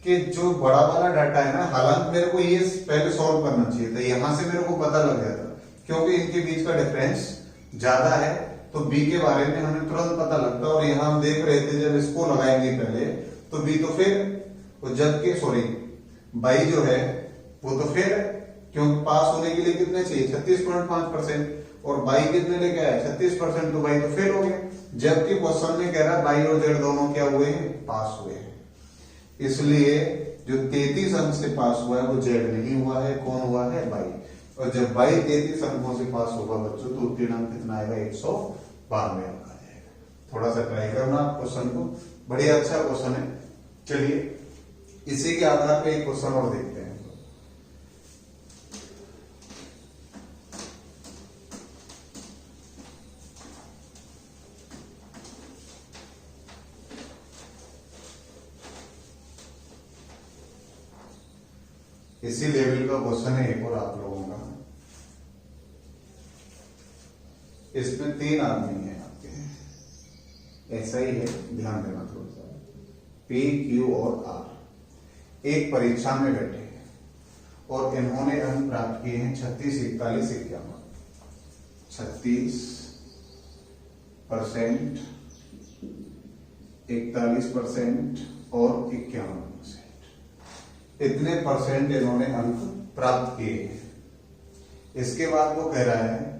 कि जो बड़ा वाला डाटा है ना, हालांकि मेरे को ये पहले सॉल्व करना चाहिए था, यहां से मेरे को पता लग गया था क्योंकि इनके बीच का डिफरेंस ज्यादा है, तो बी के बारे में हमें तुरंत पता लगता है। और यहां हम देख रहे थे जब इसको लगाएंगे पहले तो बी तो फिर, जबकि सॉरी बाई जो है वो तो फिर, क्योंकि पास होने के लिए कितने चाहिए 36.5%, और बाई कितने लेके आया 36%, तो बाई तो फेल हो गया। जबकि क्वेश्चन में कह रहा है बाई और जेड दोनों क्या हुए हैं, पास हुए हैं। इसलिए जो 33 अंक से पास हुआ है वो जेड नहीं हुआ है, कौन हुआ है, बाई। और जब बाई 33 अंकों से पास होगा बच्चों तो उत्तीर्णांक कितना आएगा, 192 अंक आ जाएगा। थोड़ा सा ट्राई करना आप क्वेश्चन को, बढ़िया अच्छा क्वेश्चन है। चलिए इसी के आधार पर एक क्वेश्चन और देखते हैं। इसी लेवल का क्वेश्चन है एक और आप लोगों का। इसमें 3 आदमी है आपके, ऐसा ही है, ध्यान देना थोड़ा सा। पी, क्यू और आर एक परीक्षा में बैठे हैं और इन्होंने अंक प्राप्त किए हैं 36, 41, 51। 36%, 41% और 51%, इतने परसेंट इन्होंने अंक प्राप्त किए हैं। इसके बाद वो कह रहा है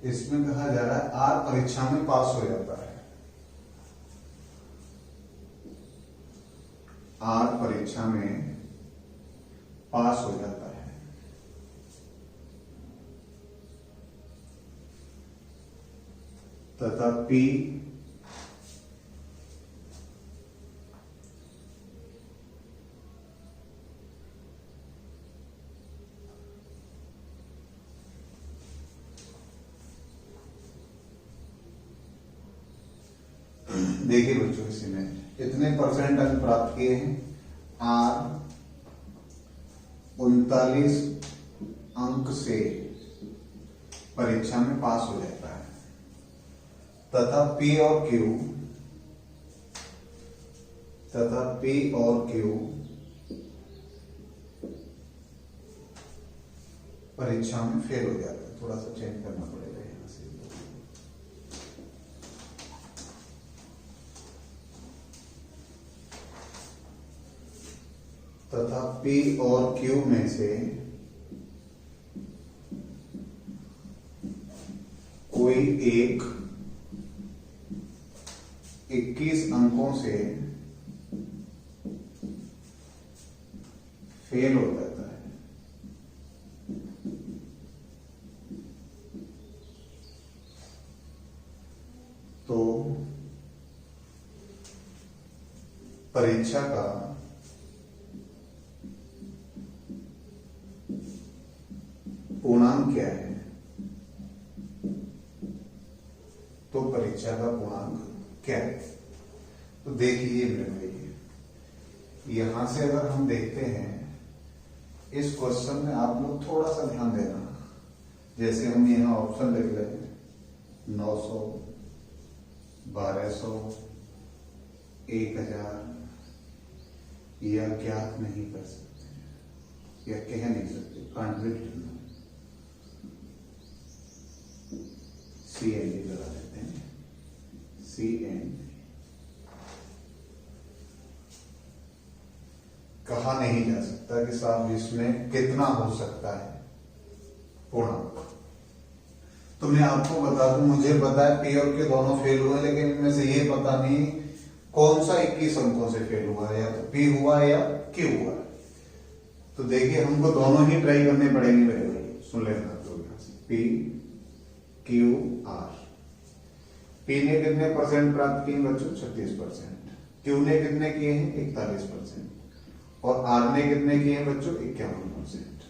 इसमें कहा जा रहा है आर परीक्षा में पास हो जाता है, आर परीक्षा में पास हो जाता है, तथा पी देखिए बच्चों, इसी में इतने परसेंट अंक प्राप्त किए हैं। आर 39 अंक से परीक्षा में पास हो जाता है, तथा पी और क्यू परीक्षा में फेल हो जाता है। थोड़ा सा चेंज करना पड़ेगा यहां से। तथा पी और क्यू में से कोई एक 21 अंकों से फेल हो जाता है। तो परीक्षा का पूर्णांक क्या है? तो परीक्षा का पूर्णांक क्या है? तो देखिए मेरे भाई, यहां से अगर हम देखते हैं इस क्वेश्चन में, आप लोग थोड़ा सा ध्यान देना। जैसे हम यहां ऑप्शन लिख लेते हैं 900, 1200, 1000, या ज्ञात नहीं कर सकते या कह नहीं सकते, कांट बी रिटन। CND लगा देते हैं, CND। कहा नहीं जा सकता कि साहब इसमें कितना हो सकता है पूर्णांक। तो मैं आपको बता दूं, मुझे पता है पी और क्यू दोनों फेल हुए, लेकिन इनमें से ये पता नहीं कौन सा 21 अंकों से फेल हुआ है, या तो पी हुआ या क्यू हुआ। तो देखिए, हमको दोनों ही ट्राई करने पड़ेंगे मेरे भाई, सुन लेना। तो यहां से पी क्यू आर, पी ने कितने परसेंट प्राप्त किए बच्चों? 36%। क्यू ने कितने किए हैं? 41%। और आर ने कितने किए हैं बच्चों? 51%।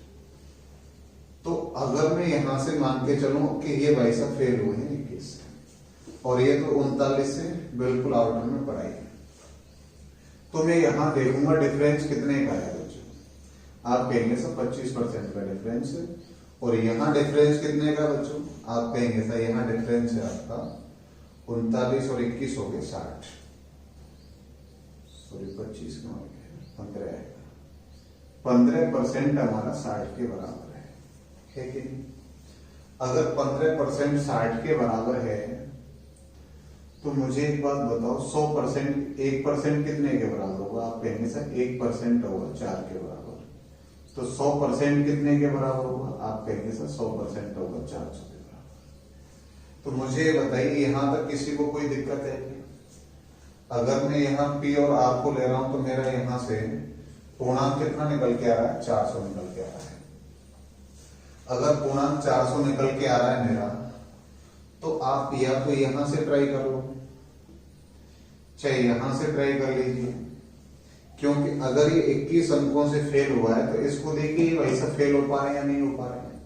तो अगर मैं यहां से मान के चलूं कि ये भाई साहब फेल हुए हैं 21 से, और ये तो 39 से बिल्कुल आउटर में पड़ा है, तो मैं यहां देखूंगा डिफरेंस कितने का है बच्चों। आप कहेंगे सर 25% का डिफरेंस है, और यहाँ डिफरेंस कितने का बच्चों? आप कहेंगे सर यहाँ डिफरेंस है आपका 39 और 21 हो गए 60, सॉरी 25 का 15 है। 15% हमारा 60 के बराबर है कि नहीं? अगर 15% 60 के बराबर है, तो मुझे एक बात बताओ, 100% 1% कितने के बराबर होगा? आप कहेंगे सर 1% होगा 4 के बराबर। तो 100% कितने के बराबर होगा? आप कहेंगे सर 100% होगा 400 के बराबर। तो मुझे बताइए, यहां तक किसी को कोई दिक्कत है? अगर मैं यहाँ पी और आर को ले रहा हूं, तो मेरा यहां से पूर्णांक कितना निकल के आ रहा है? 400 निकल के आ रहा है। अगर पूर्णांक 400 निकल के आ रहा है मेरा, तो आप या तो यहां से ट्राई कर लो, चाहे यहां से ट्राई कर लीजिए, क्योंकि अगर ये 21 अंकों से फेल हुआ है, तो इसको देखिए वैसा फेल हो पा रहे हैं या नहीं हो पा रहे हैं,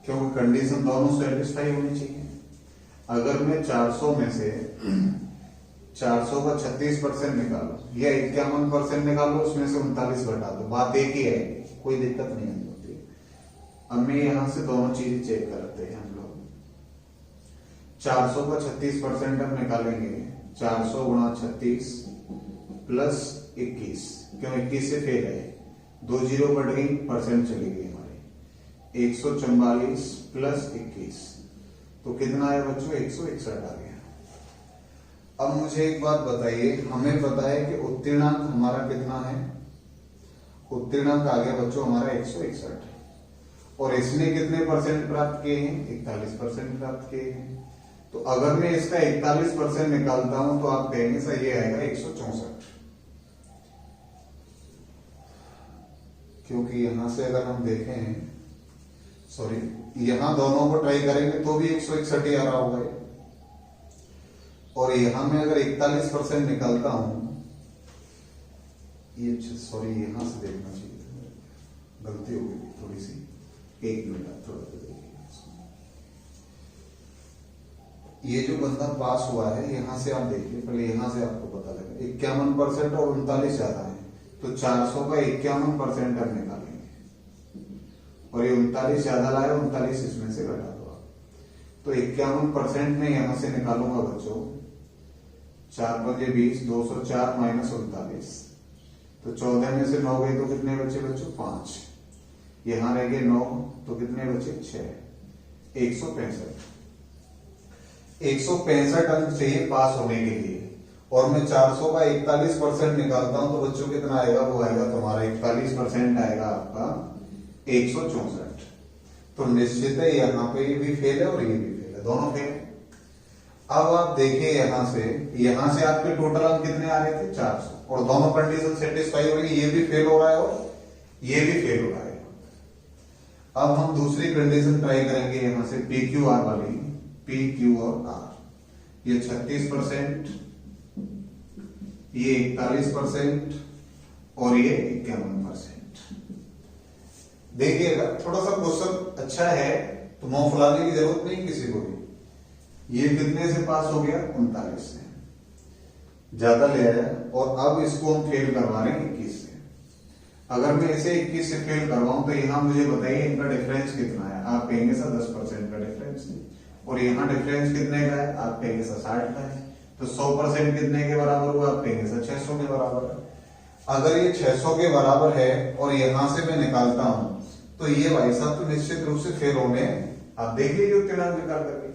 क्योंकि कंडीशन दोनों सेटिस्फाई होनी चाहिए। अगर मैं 400 में से 400 का 36% निकालो या 51% निकालो, उसमें से 39 घटा दो, बात एक ही है, कोई दिक्कत नहीं होती। अब मैं यहां से दोनों चीजें चेक करते हैं हम लोग। 400 का 36% हम निकालेंगे, 400 गुणा 36 प्लस 21, क्यों 21 से फेल है, 2 जीरो बढ़ गई, परसेंट चली गई हमारी, 144 प्लस 21, तो कितना है बच्चों? 161 आ गया। अब मुझे एक बात बताइए, हमें पता है कि उत्तीर्णांक हमारा कितना है? उत्तीर्णांक आ गया बच्चों हमारा 161, और इसने कितने परसेंट प्राप्त किए हैं? 41% प्राप्त किए हैं। तो अगर मैं इसका 41% निकालता हूं, तो आप कहेंगे सर ये आएगा 164, क्योंकि यहां से अगर हम देखें, सॉरी यहां दोनों को ट्राई करेंगे तो भी 161 ही आ रहा होगा, और यहां में अगर 41% निकालता हूं, ये सॉरी यहां से देखना चाहिए था, गलती हो गई थोड़ी सी, 1 मिनट थोड़ा सा देखिए। ये जो बंदा पास हुआ है यहां से आप देखिए, पहले यहां से आपको पता लगे 51% और 39 ज्यादा है, तो 400 का 51% हम निकालेंगे, और ये 39 ज्यादा लाए, 39 इसमें से घटा दो आप, तो 51% में यहां से निकालूंगा बच्चों 4 बजे 20, 204 माइनस 39, तो 14 में से 9 गए तो कितने बचे बच्चों 5, यहां रह गए 9, तो कितने बचे 6, 165। 165 अंक चाहिए पास होने के लिए, और मैं 400 का 41% निकालता हूं, तो बच्चों कितना आएगा, वो आएगा तुम्हारा 41% आएगा आपका 164। तो निश्चित है यहाँ पे ये भी फेल है और ये भी फेल है, दोनों फेल है। अब आप देखिए यहां से आपके टोटल अंक कितने आ रहे थे 400, और दोनों कंडीशन सेटिस्फाई हो रही है, ये भी फेल हो रहा है और ये भी फेल हो रहा है। अब हम दूसरी कंडीशन ट्राई करेंगे यहां से PQR वाली, PQR, ये 36%, ये 41% और ये 51%। देखिएगा थोड़ा सा क्वेश्चन अच्छा है, तो मुंह फुलाने की जरूरत नहीं किसी को भी। ये कितने से पास हो गया 39 से, ज्यादा ले आया, और अब इसको हम फेल करवा रहे हैं 21 से। अगर मैं इसे 21 से फेल करवाऊं तो यहां मुझे बताइए इनका डिफरेंस कितना है, आप कहेंगे सर 10% का डिफरेंस है, और यहाँ डिफरेंस कितने का है, आप कहेंगे सर 60 का है, तो 100% कितने के बराबर हुआ, आप कहेंगे सर 600 के बराबर है। अगर ये 600 के बराबर है और यहां से मैं निकालता हूं, तो ये भाई साहब तो निश्चित रूप से फेल होने, आप देख लीजिए उत्तीर्ण निकाल करके,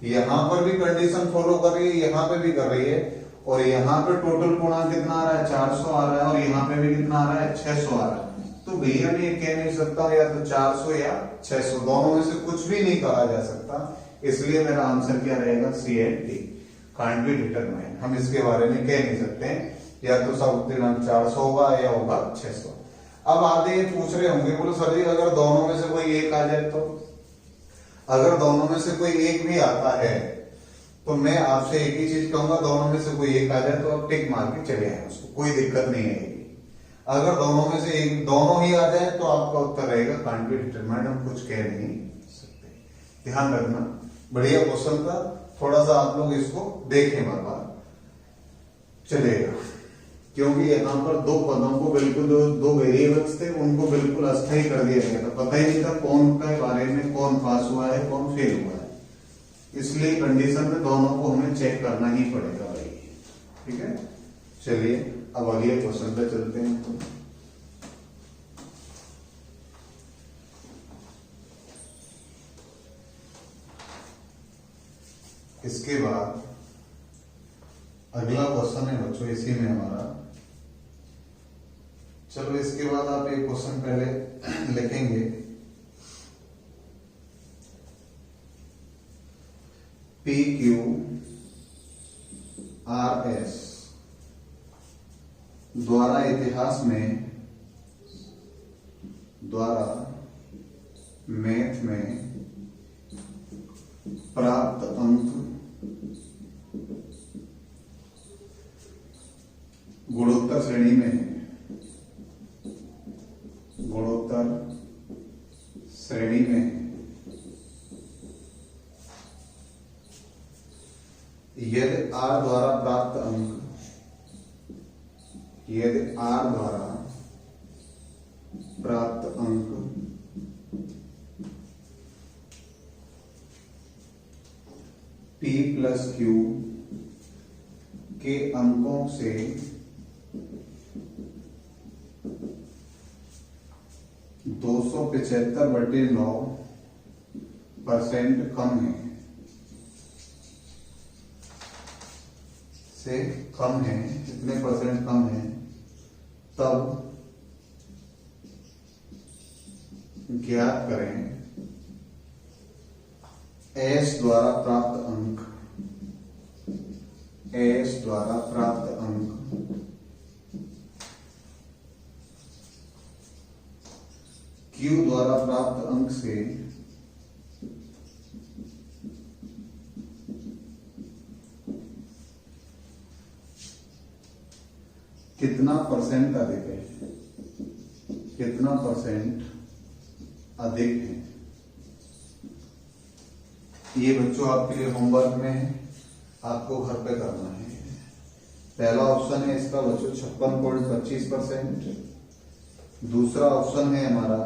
यहां पर भी कंडीशन फॉलो कर रही है, यहां पे भी कर रही है, और यहाँ पे टोटल पूर्णांक कितना आ रहा है 400 आ रहा है, और यहाँ पे भी कितना आ रहा है 600 आ रहा है। तो भैया मैं ये कह नहीं सकता या तो 400 या 600, दोनों में से कुछ भी नहीं कहा जा सकता, इसलिए मेरा आंसर क्या रहेगा C and D, can't be determine. हम इसके बारे में कह नहीं सकते या तो सब उत्तीर्ण 400 होगा या होगा 600। अब आधे ये पूछ रहे होंगे, बोलो सर जी अगर दोनों में से कोई एक आ जाए, तो अगर दोनों में से कोई एक भी आता है तो मैं आपसे एक ही चीज कहूंगा, दोनों में से कोई एक आ जाए तो आप टिक मार के चले आए, उसको कोई दिक्कत नहीं आएगी। अगर दोनों में से एक, दोनों ही आ जाए तो आपका उत्तर रहेगा कांट बी डिटरमाइंड, हम कुछ कह नहीं सकते। ध्यान रखना, बढ़िया क्वेश्चन था, थोड़ा सा आप लोग इसको देखें बाबा, चलेगा, क्योंकि यहाँ पर दो पदों को बिल्कुल, दो वेरिएबल्स थे उनको बिल्कुल अस्थायी कर दिया गया था, पता ही नहीं था कौन के बारे में कौन पास हुआ है कौन फेल हुआ है, इसलिए कंडीशन में दोनों को हमें चेक करना ही पड़ेगा भाई। ठीक है, चलिए अब अगले क्वेश्चन पे चलते हैं। इसके बाद अगला क्वेश्चन है बच्चों इसी में हमारा, चलो इसके बाद आप एक क्वेश्चन पहले लिखेंगे, PQRS द्वारा इतिहास में, द्वारा मैथ में प्राप्त अंक गुणोत्तर श्रेणी में, गुणोत्तर श्रेणी में यदि R द्वारा प्राप्त अंक, यदि R द्वारा प्राप्त अंक P प्लस Q के अंकों से 275/9% कम है, से कम है, कितने परसेंट कम है, तब ज्ञात करें S द्वारा प्राप्त अंक, S द्वारा प्राप्त अंक Q द्वारा प्राप्त अंक से कितना परसेंट अधिक है, कितना परसेंट अधिक है। ये बच्चों आपके लिए होमवर्क में है, आपको घर पे करना है। पहला ऑप्शन है इसका बच्चों 56.25%, दूसरा ऑप्शन है हमारा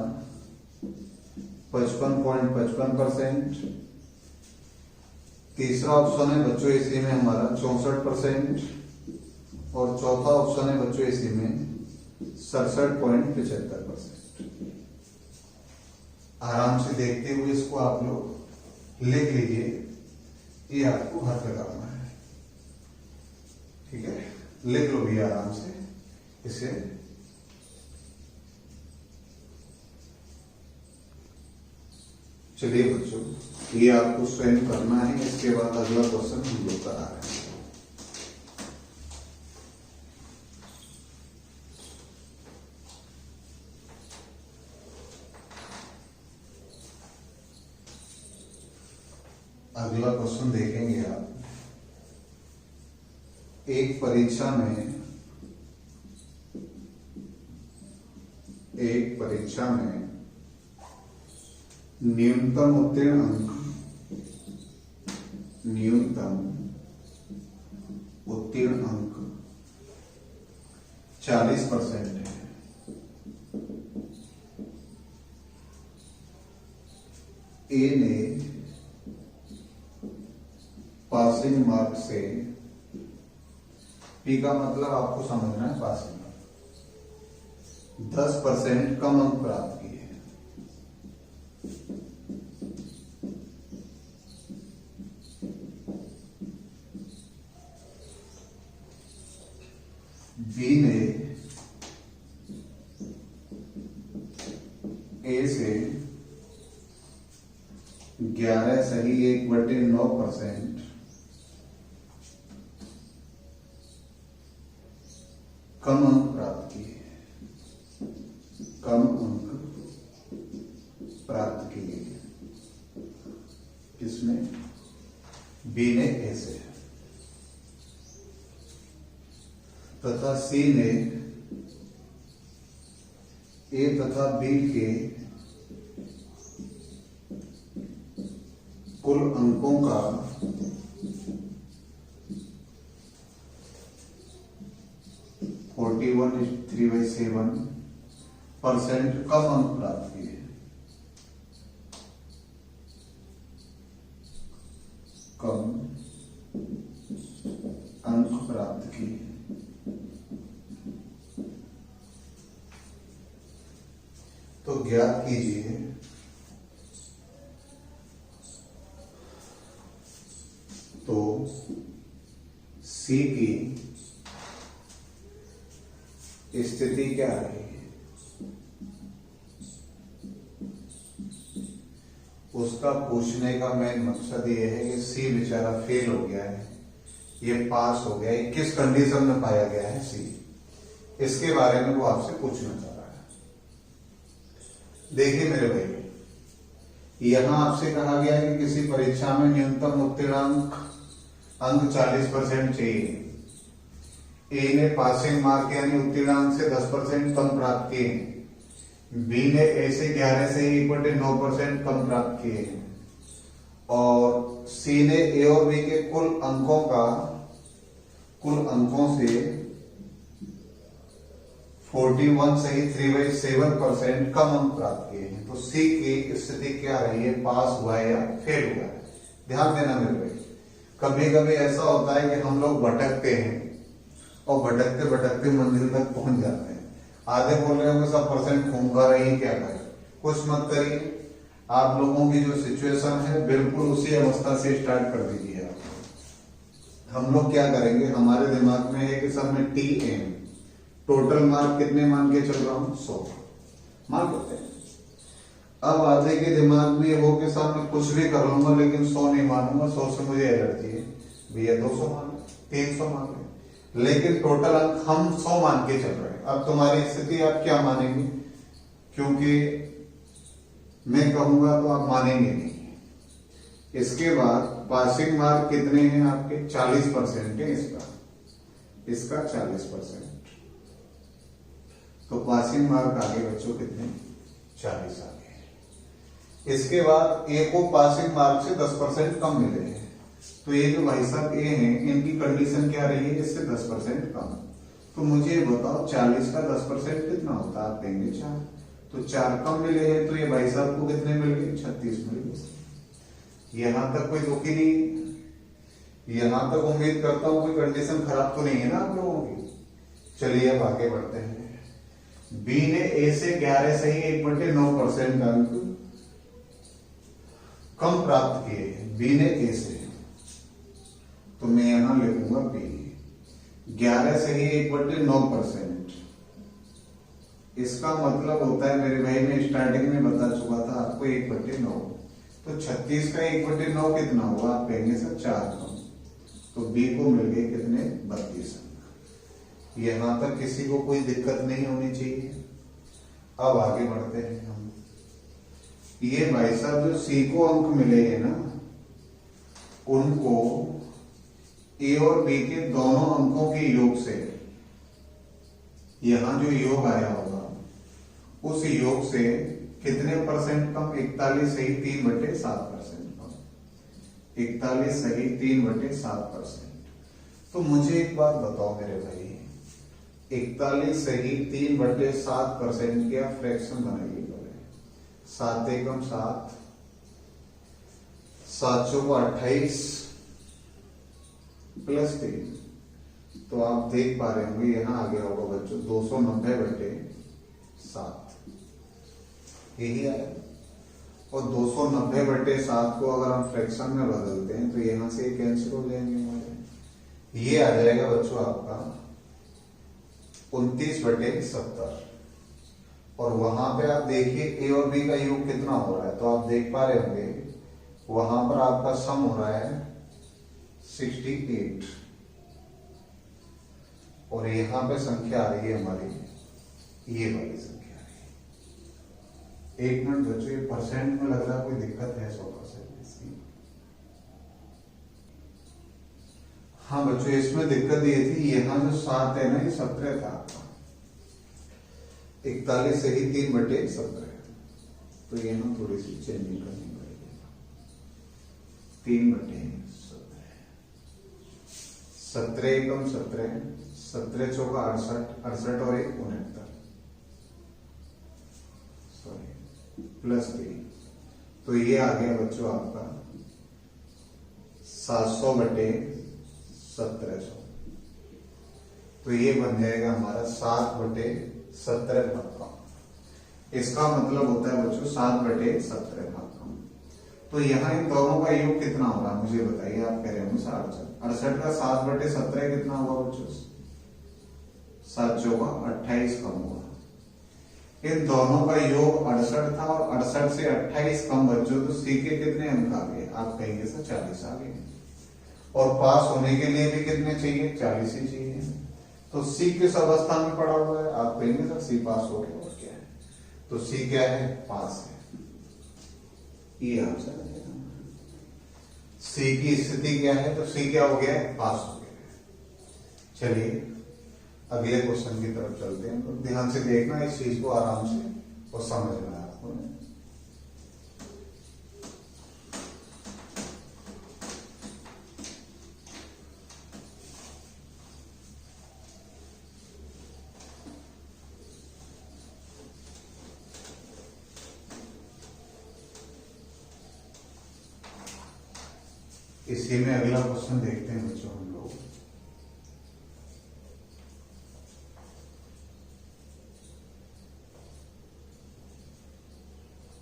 55.55%, तीसरा ऑप्शन है बच्चों इसी में हमारा 64%, और चौथा ऑप्शन है बच्चों इसी में 67.75%। आराम से देखते हुए इसको आप लोग लिख लीजिए, ये आपको घर पे करना है, ठीक है। लिख लो भी आराम से इसे। चलिए बच्चों, ये आपको स्वयं करना है। इसके बाद अगला क्वेश्चन हम लोग करा रहे हैं। अगला क्वेश्चन देखेंगे आप। एक परीक्षा में न्यूनतम उत्तीर्ण अंक 40% है। ए ने पासिंग मार्क से, पी का मतलब आपको समझना है पासिंग मार्क, 10% कम अंक प्राप्त किए हैं। बी ने ए से 11.1/9% कम अंक प्राप्त किए, किसमें? बी ने ए से, तथा सी ने ए तथा बी के कुल अंकों का 41.3/7% कम अंक प्राप्त किए। तो ज्ञात कीजिए तो सी की स्थिति क्या रही है। उसका पूछने का मेन मकसद ये है कि सी बेचारा फेल हो गया है, ये पास हो गया है, किस कंडीशन में पाया गया है सी, इसके बारे में वो आपसे पूछना चाह रहा है। देखिए मेरे भाई, यहां आपसे कहा गया है कि किसी परीक्षा में न्यूनतम उत्तीर्णांक अंक 40% चाहिए। ए ने पासिंग मार्क यानी उत्तीर्णांक से 10% कम प्राप्त किए, बी ने ए से 11 से 1/9% कम प्राप्त किए, और सी ने ए और बी के कुल अंकों से 41.3/7% कम अंक प्राप्त किए हैं। तो सी की स्थिति क्या रही है, पास हुआ है या फेल हुआ है। ध्यान देना मेरे भाई, कभी कभी ऐसा होता है कि हम लोग भटकते हैं और भटकते भटकते मंजिल तक पहुंच जाते हैं। आधे बोल रहे होंगे सब परसेंट घूमगा रही, क्या करें, कुछ मत करिए। आप लोगों की जो सिचुएशन है बिल्कुल उसी अवस्था से स्टार्ट कर दीजिए आप। हम लोग क्या करेंगे, हमारे दिमाग में है कि सब में TM टोटल मार्क कितने मान के चल रहा हूं, 100 मान लेते हैं। अब आधे के दिमाग में हो के साथ मैं कुछ भी कर लूंगा लेकिन 100 नहीं मानूंगा, 100 से मुझे एलर्जी है, भैया 200 मान लो, 300 मान लो, लेकिन टोटल अंक हम 100 मान के चल रहे हैं। अब तुम्हारी स्थिति आप क्या मानेंगे, क्योंकि मैं कहूंगा तो आप मानेंगे नहीं। इसके बाद पासिंग मार्क कितने हैं आपके, 40% है इसका 40%। तो पासिंग मार्क आगे बच्चों कितने, 40 आ गए। इसके बाद ए को पासिंग मार्क से 10% कम मिले हैं, तो ये जो भाई साहब ए हैं इनकी कंडीशन क्या रही है, इससे 10% कम। तो मुझे ये बताओ 40 का 10% कितना होता है, आप कहेंगे 4, तो 4 कम मिले हैं, तो ये भाई साहब को कितने मिल गए, 36 मिल गए। यहां तक कोई दुखी नहीं, यहां तक उम्मीद करता हूं कोई कंडीशन खराब तो नहीं है ना आप लोगों की। चलिए अब आगे बढ़ते हैं। बी ने ए से 11 सही 1/9% अंक कम प्राप्त किए, बी ने ए से, तो मैं यहां लिखूंगा बी 11 सही 1/9%। इसका मतलब होता है मेरे भाई, मैं स्टार्टिंग में बता चुका था आपको 1/9, तो 36 का 1/9 कितना होगा, आप कहेंगे सर 4 कम, तो बी को मिल गए कितने, 32 अंक। यहां तक किसी को कोई दिक्कत नहीं होनी चाहिए। अब आगे बढ़ते हैं हम। ये भाई साहब जो सी को अंक मिले हैं ना, उनको ए और बी के दोनों अंकों के योग से, यहां जो योग आया होगा उस योग से कितने परसेंट कम, 41 सही 3/7% कम, 41 सही 3/7%। तो मुझे एक बात बताओ मेरे भाई, 41 सही 3/7% क्या फ्रैक्शन बनाइए, 7 एकम 7, 7 चौका 28 प्लस 3, तो आप देख पा रहे होंगे यहां आ गया होगा बच्चों 290/7, यही आया। और 290/7 को अगर हम फ्रैक्शन में बदलते हैं तो यहां से कैंसिल हो जाएंगे हमारे, ये आ जाएगा बच्चों आपका 29/70। और वहां पे आप देखिए ए और बी का योग कितना हो रहा है, तो आप देख पा रहे होंगे वहां पर आपका सम हो रहा है 68, और यहां पे संख्या आ रही है हमारी ये वाली संख्या आ रही है। एक मिनट बच्चों, ये परसेंट में लग रहा है कोई दिक्कत है 100% इसकी। हाँ बच्चों, इसमें दिक्कत ये थी, यहां जो 7 है ना ये 17 था आपका, 41 सही 3/17, तो यहां थोड़ी सी चेंजिंग करनी पड़ेगी, 3/17, 17 एकम 17, 17 चौका 68, 68 और 1 69, सॉरी प्लस 3, तो ये आ गया बच्चों आपका 700/1700, तो ये बन जाएगा हमारा 7/17 भाग कम। इसका मतलब होता है बच्चों 7/17 भाग कम। तो यहाँ इन दोनों का योग कितना होगा मुझे बताइए, आप कह रहे होंगे 68 का 7/17 कितना होगा बच्चों, 7 चौका 28 कम होगा। इन दोनों का योग 68 था और 68 से 28 कम बच्चों, तो सी के कितने अंक आ गए, आप कहेंगे सर 40 आ गए। और पास होने के लिए भी कितने चाहिए, 40 ही चाहिए। तो सी किस अवस्था में पड़ा हुआ है, आप कहेंगे सर सी पास हो गया, और क्या है, तो सी क्या है, पास है। ये आंसर है। सी की स्थिति क्या है, तो सी क्या हो गया है, पास हो गया। चलिए अगले क्वेश्चन की तरफ चलते हैं, तो ध्यान से देखना इस चीज को आराम से और समझना है आपको। इसी में अगला क्वेश्चन देखते हैं बच्चों हम लोग।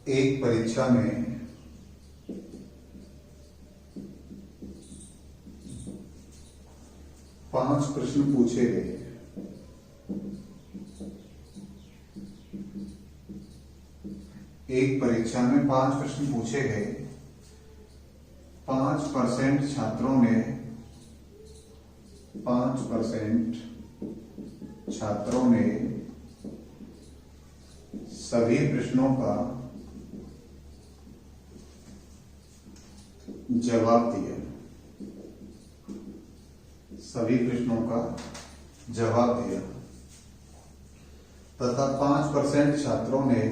एक परीक्षा में पांच प्रश्न पूछे गए। एक परीक्षा में 5 प्रश्न पूछे गए। 5% छात्रों ने 5% छात्रों ने सभी प्रश्नों का जवाब दिया। सभी प्रश्नों का जवाब दिया तथा 5% छात्रों ने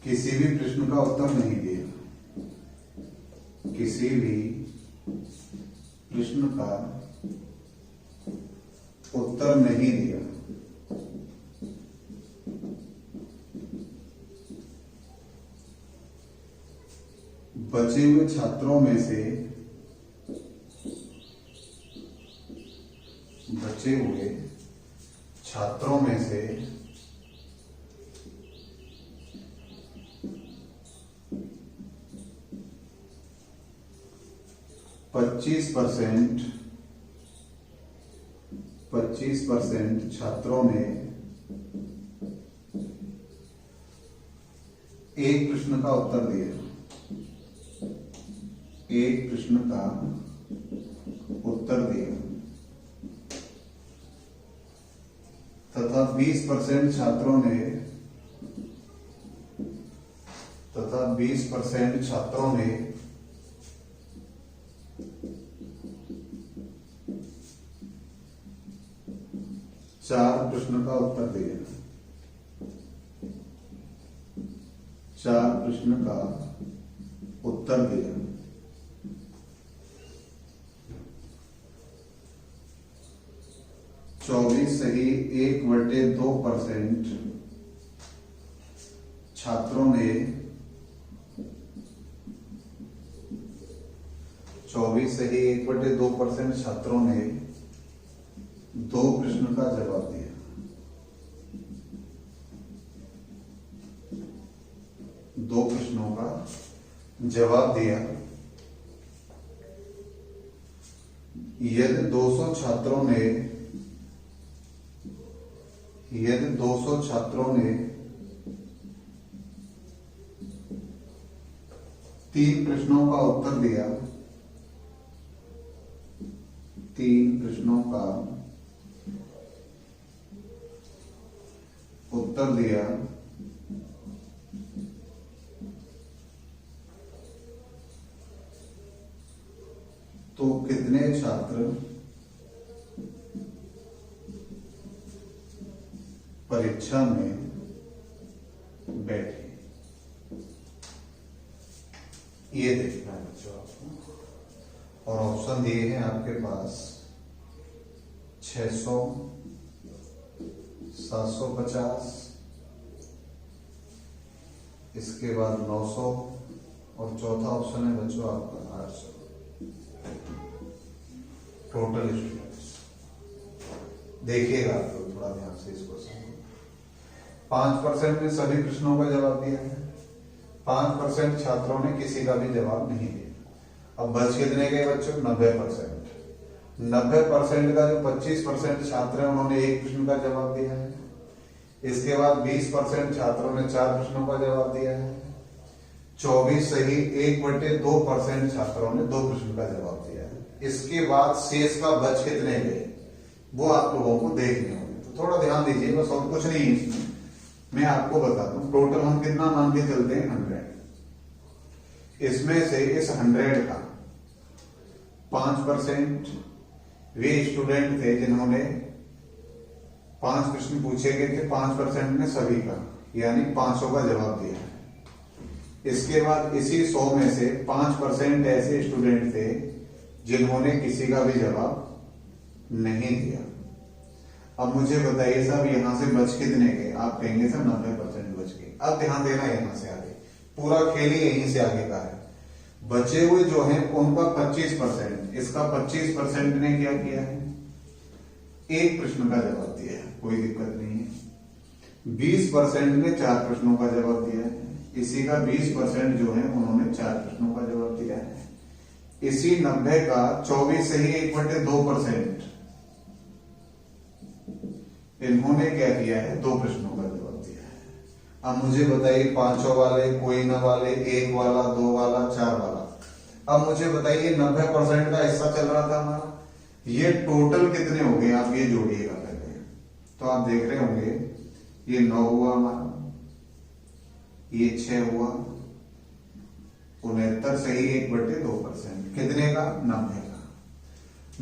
किसी भी प्रश्न का उत्तर नहीं दिया, किसी भी प्रश्न का उत्तर नहीं दिया, बचे हुए छात्रों में से 25% छात्रों ने एक प्रश्न का उत्तर दिया, एक प्रश्न का उत्तर दिया, तथा 20% छात्रों ने 4 प्रश्न का उत्तर दिया, 4 प्रश्न का उत्तर दिया। 24 सही 1/2% छात्रों ने 24 सही 1/2% छात्रों ने 2 प्रश्न का जवाब दिया। दो प्रश्नों का जवाब दिया। यदि 200 छात्रों ने 3 प्रश्नों का उत्तर दिया, 3 प्रश्नों का उत्तर दिया, तो कितने छात्र परीक्षा में बैठे? ये देखना है बच्चों आपको। और ऑप्शन दिए हैं आपके पास 600, 750, इसके बाद 900 और चौथा ऑप्शन है बच्चों आपका 800। टोटल स्टूडेंट्स देखिएगा आप लोग थोड़ा ध्यान से इसको समझो। 5% ने सभी प्रश्नों का जवाब दिया है, 5% छात्रों ने किसी का भी जवाब नहीं दिया। अब बच कितने गए बच्चों? 90%। 90% का जो 25% छात्र हैं उन्होंने एक प्रश्न का जवाब दिया है। इसके बाद 20% छात्रों ने 4 प्रश्नों का जवाब दिया है। 24 सही 1/2% छात्रों ने 2 प्रश्न का जवाब दिया है। इसके बाद शेष का बच कितने गए वो आप लोगों को देखने होंगे, तो थोड़ा ध्यान दीजिए, बस और कुछ नहीं है इसमें। मैं आपको बताता हूं टोटल हम कितना मान के चलते हैं 100। इसमें से इस 100 का 5% वे स्टूडेंट थे जिन्होंने 5 प्रश्न पूछे गए थे, 5% ने सभी का यानी 500 का जवाब दिया है। इसके बाद इसी 100 में से 5% ऐसे स्टूडेंट थे जिन्होंने किसी का भी जवाब नहीं दिया। अब मुझे बताइए साहब यहां से बच कितने गए? आप कहेंगे सर 90% बच गए। अब ध्यान देना यहां से आगे, पूरा खेल ही यहीं से आगे का है। बचे हुए जो हैं उनका 25%, इसका 25% ने क्या किया है? एक प्रश्न का जवाब दिया है, कोई दिक्कत नहीं है। 20% ने 4 प्रश्नों का जवाब दिया है, इसी का 20% जो है उन्होंने 4 प्रश्नों का जवाब दिया है। इसी 90 का 24 सही 1/2% इन्होंने क्या किया है? 2 प्रश्नों का जवाब दिया है। अब मुझे बताइए 500 वाले, कोई न वाले, 1 वाला, 2 वाला, 4 वाला। अब मुझे बताइए 90% का हिस्सा चल रहा था हमारा, ये टोटल कितने हो गए? आप ये जोड़िएगा पहले, तो आप देख रहे होंगे ये 9 हुआ हमारा, ये 6 हुआ, 69 सही 1/2%। कितने का? 90 का।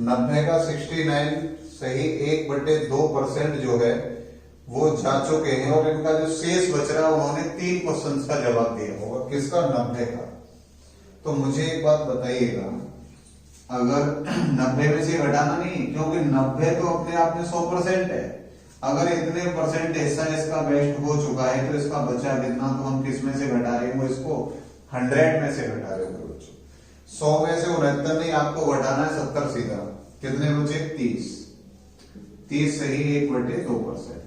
90 का 69 सही 1/2% जो है वो जा चुके हैं और इनका जो शेष बच रहा है उन्होंने 3 क्वेश्चंस का जवाब दिया होगा। किसका? 90 का। तो मुझे एक बात बताइएगा, अगर 90 में से घटाना नहीं, क्योंकि 90 तो अपने आप में 100% है। अगर इतने परसेंट हिस्सा इसका वेस्ट हो चुका है तो इसका बचा कितना, तो हम किस में से घटा रहे हैं? वो इसको 100 में से घटा रहे होंगे बच्चों। 100 में से 69 नहीं, आपको घटाना है 70 सीधा। कितने बचे? 30। 30 सही 1/2%।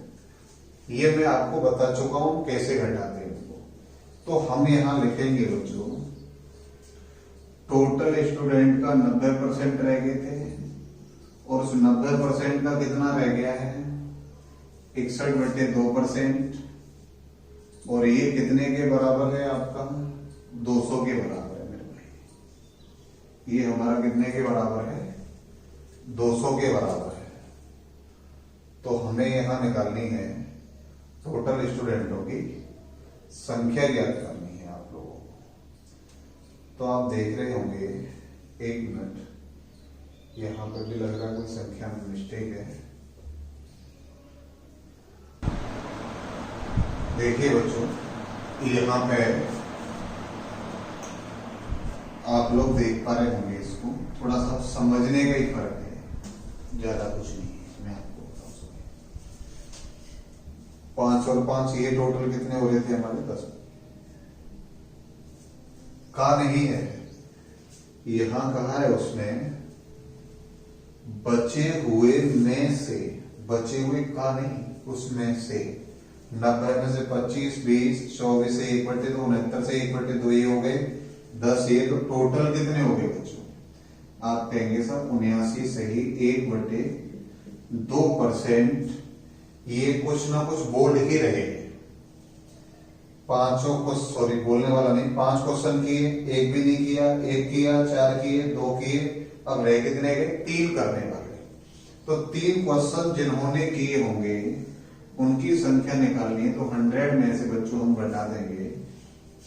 ये मैं आपको बता चुका हूं कैसे घटाते हैं इनको। तो हम यहां लिखेंगे बच्चों, टोटल स्टूडेंट का 90% रह गए थे और उस 90% का कितना रह गया है? 61/2%। और ये कितने के बराबर है आपका? 200 के बराबर है मेरे भाई। ये हमारा कितने के बराबर है? 200 के बराबर है। तो हमें यहां निकालनी है टोटल स्टूडेंटों की संख्या ज्ञात करनी है आप लोगों को। तो आप देख रहे होंगे, एक मिनट, यहां पर भी लग रहा है कोई संख्या में मिस्टेक है। देखिए बच्चों, यहां पे आप लोग देख पा रहे होंगे, इसको थोड़ा सा समझने का ही फर्क है, ज्यादा कुछ नहीं है। मैं आपको बताऊं, 5 और 5 ये टोटल कितने हो रहे थे हमारे? 10 का नहीं है, यहां कहा है उसने बचे हुए में से, बचे हुए का नहीं, उसमें से 90 में से 25, 20, 24 से 1/2, 69 से 1/2 ये हो गए 10। ये तो टोटल कितने हो गए बच्चों? आप कहेंगे सर 79 सही 1/2%। ये कुछ ना कुछ बोल ही रहे। पांचों को, सॉरी बोलने वाला नहीं, 5 क्वेश्चन किए, एक भी नहीं किया, 1 किया, 4 किए, 2 किए, अब रह कितने गए? 3 करने वाले। तो 3 क्वेश्चन जिन्होंने किए होंगे उनकी संख्या निकालनी है। तो 100 में से बच्चों हम घटा देंगे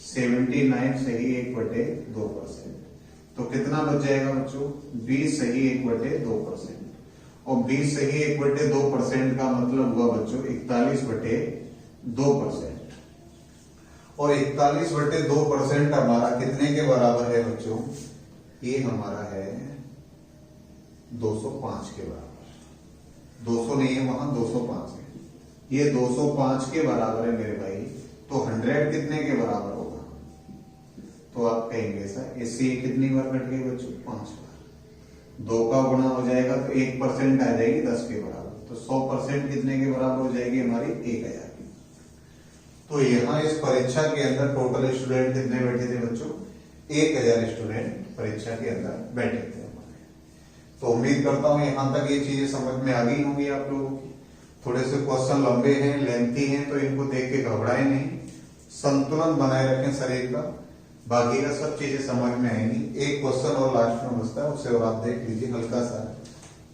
79 सही 1/2%। तो कितना बच जाएगा बच्चों? 20 सही 1/2%। और 20 सही 1/2% का मतलब हुआ बच्चों 41/2%। और 41/2% हमारा कितने के बराबर है बच्चों? ये हमारा है 205 के बराबर। 200 नहीं है वहां, 205 है। ये 205 के बराबर है मेरे भाई। तो 100 कितने के बराबर होगा? तो आप कहेंगे सर इससे कितनी बार कट गई बच्चों? 5 बार। 2 का गुणा हो जाएगा तो 1% आ जाएगी 10 के बराबर। तो 100% कितने के बराबर हो जाएगी हमारी? 1000 की। तो यहाँ इस परीक्षा के अंदर टोटल स्टूडेंट कितने बैठे थे बच्चों? 1000 स्टूडेंट परीक्षा के अंदर बैठे थे हमारे। तो उम्मीद करता हूं यहां तक ये चीजें समझ में आ गई होंगी आप लोगों की। थोड़े से क्वेश्चन लंबे हैं, लेंथी हैं, तो इनको देख के घबराए नहीं, संतुलन बनाए रखें शरीर का, बाकी का सब चीजें समझ में आएंगी। एक क्वेश्चन और लास्ट में बचता है, उसे और आप देख लीजिए, हल्का सा,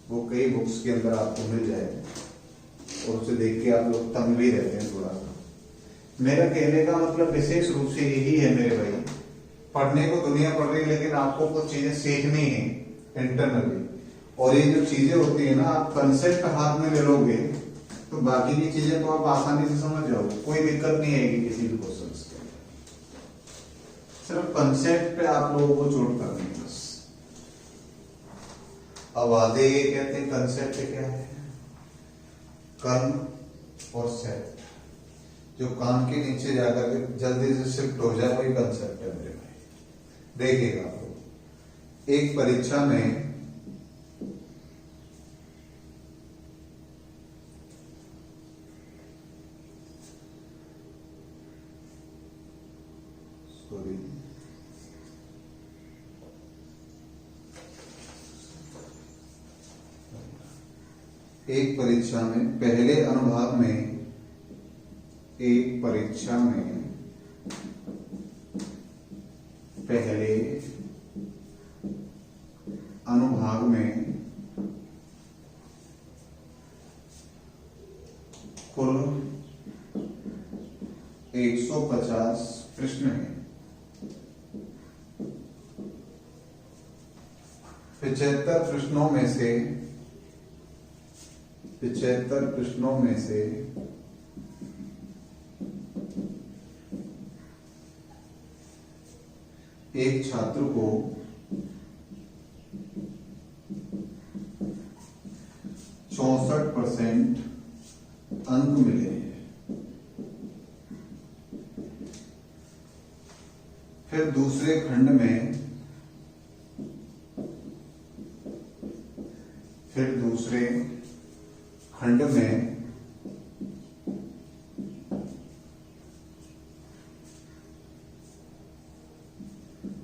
वो कई बुक्स के अंदर आपको मिल जाएगा और उसे देख के आप लोग तंग भी रहते हैं थोड़ा सा। मेरा कहने का मतलब विशेष रूप से यही है मेरे भाई, पढ़ने को दुनिया पढ़ रही है, लेकिन आपको कुछ चीजें सीखनी है इंटरनली। और ये जो चीजें होती है ना, आप कंसेप्ट हाथ में ले लोगे तो बाकी की चीजें तो आप आसानी से समझ जाओगे, कोई दिक्कत नहीं आएगी किसी भी क्वेश्चन के अंदर। सिर्फ कंसेप्ट पे आप लोगों को चोट करनी है बस। अब आधे ये कहते हैं कंसेप्ट क्या है? कर्म और सेट, जो कान के नीचे जाकर के जल्दी से शिफ्ट हो जाए, वही कंसेप्ट है मेरे भाई। देखिएगा आप लोग, एक परीक्षा में एक परीक्षा में पहले अनुभाग में, एक परीक्षा में पहले अनुभाग में कुल 150 प्रश्न हैं। 75 प्रश्नों में से एक छात्र को 64% अंक मिले हैं। फिर दूसरे खंड में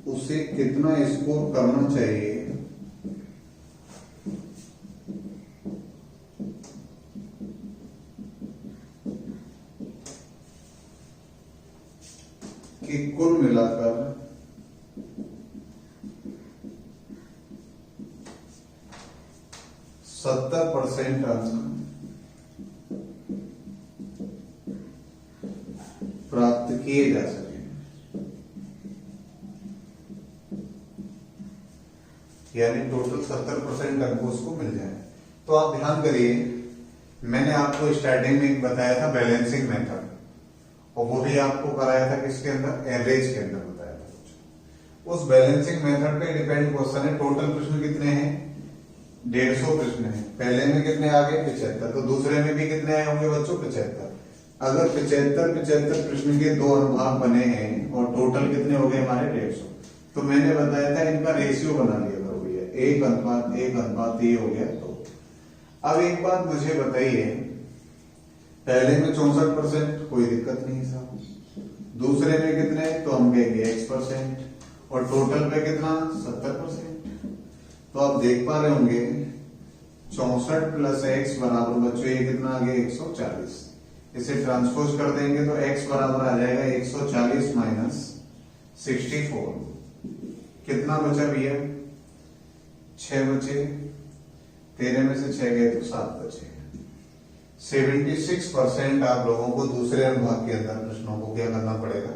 उसे कितना स्कोर करना चाहिए कि कुल मिलाकर 70% अंक प्राप्त किए जा सके। यानी टोटल 70% अंक उसको मिल जाए। तो आप ध्यान करिए, मैंने आपको स्टार्टिंग में बताया था बैलेंसिंग मेथड, और वो भी आपको कराया था किसके अंदर, एवरेज के अंदर बताया था। उस बैलेंसिंग मेथड पे डिपेंड क्वेश्चन है। टोटल प्रश्न कितने हैं, 150 प्रश्न है। पहले में कितने आ गए, 75। तो दूसरे में भी कितने आए होंगे बच्चों, 75। अगर 75 प्रश्न के 2 अनुभाग बने हैं और टोटल कितने हो गए हमारे 150, तो मैंने बताया था इनका रेशियो बना लिया करो भैया, 1:1 ये हो गया। तो अब एक बात मुझे बताइए, पहले में 64%, कोई दिक्कत नहीं साहब। दूसरे में कितने, तो हम कहेंगे x%, और टोटल पे कितना, 70%। तो आप देख पा रहे होंगे 64 + x बराबर बच्चों ये कितना आ गया, 140। इसे ट्रांसपोज कर देंगे तो x बराबर आ जाएगा 140 - 64। कितना बचा भैया, 6 बचे। 13 में से 6 गए तो 7 बचे। 76% आप लोगों को दूसरे अनुभाग के अंदर प्रश्नों को क्या करना पड़ेगा,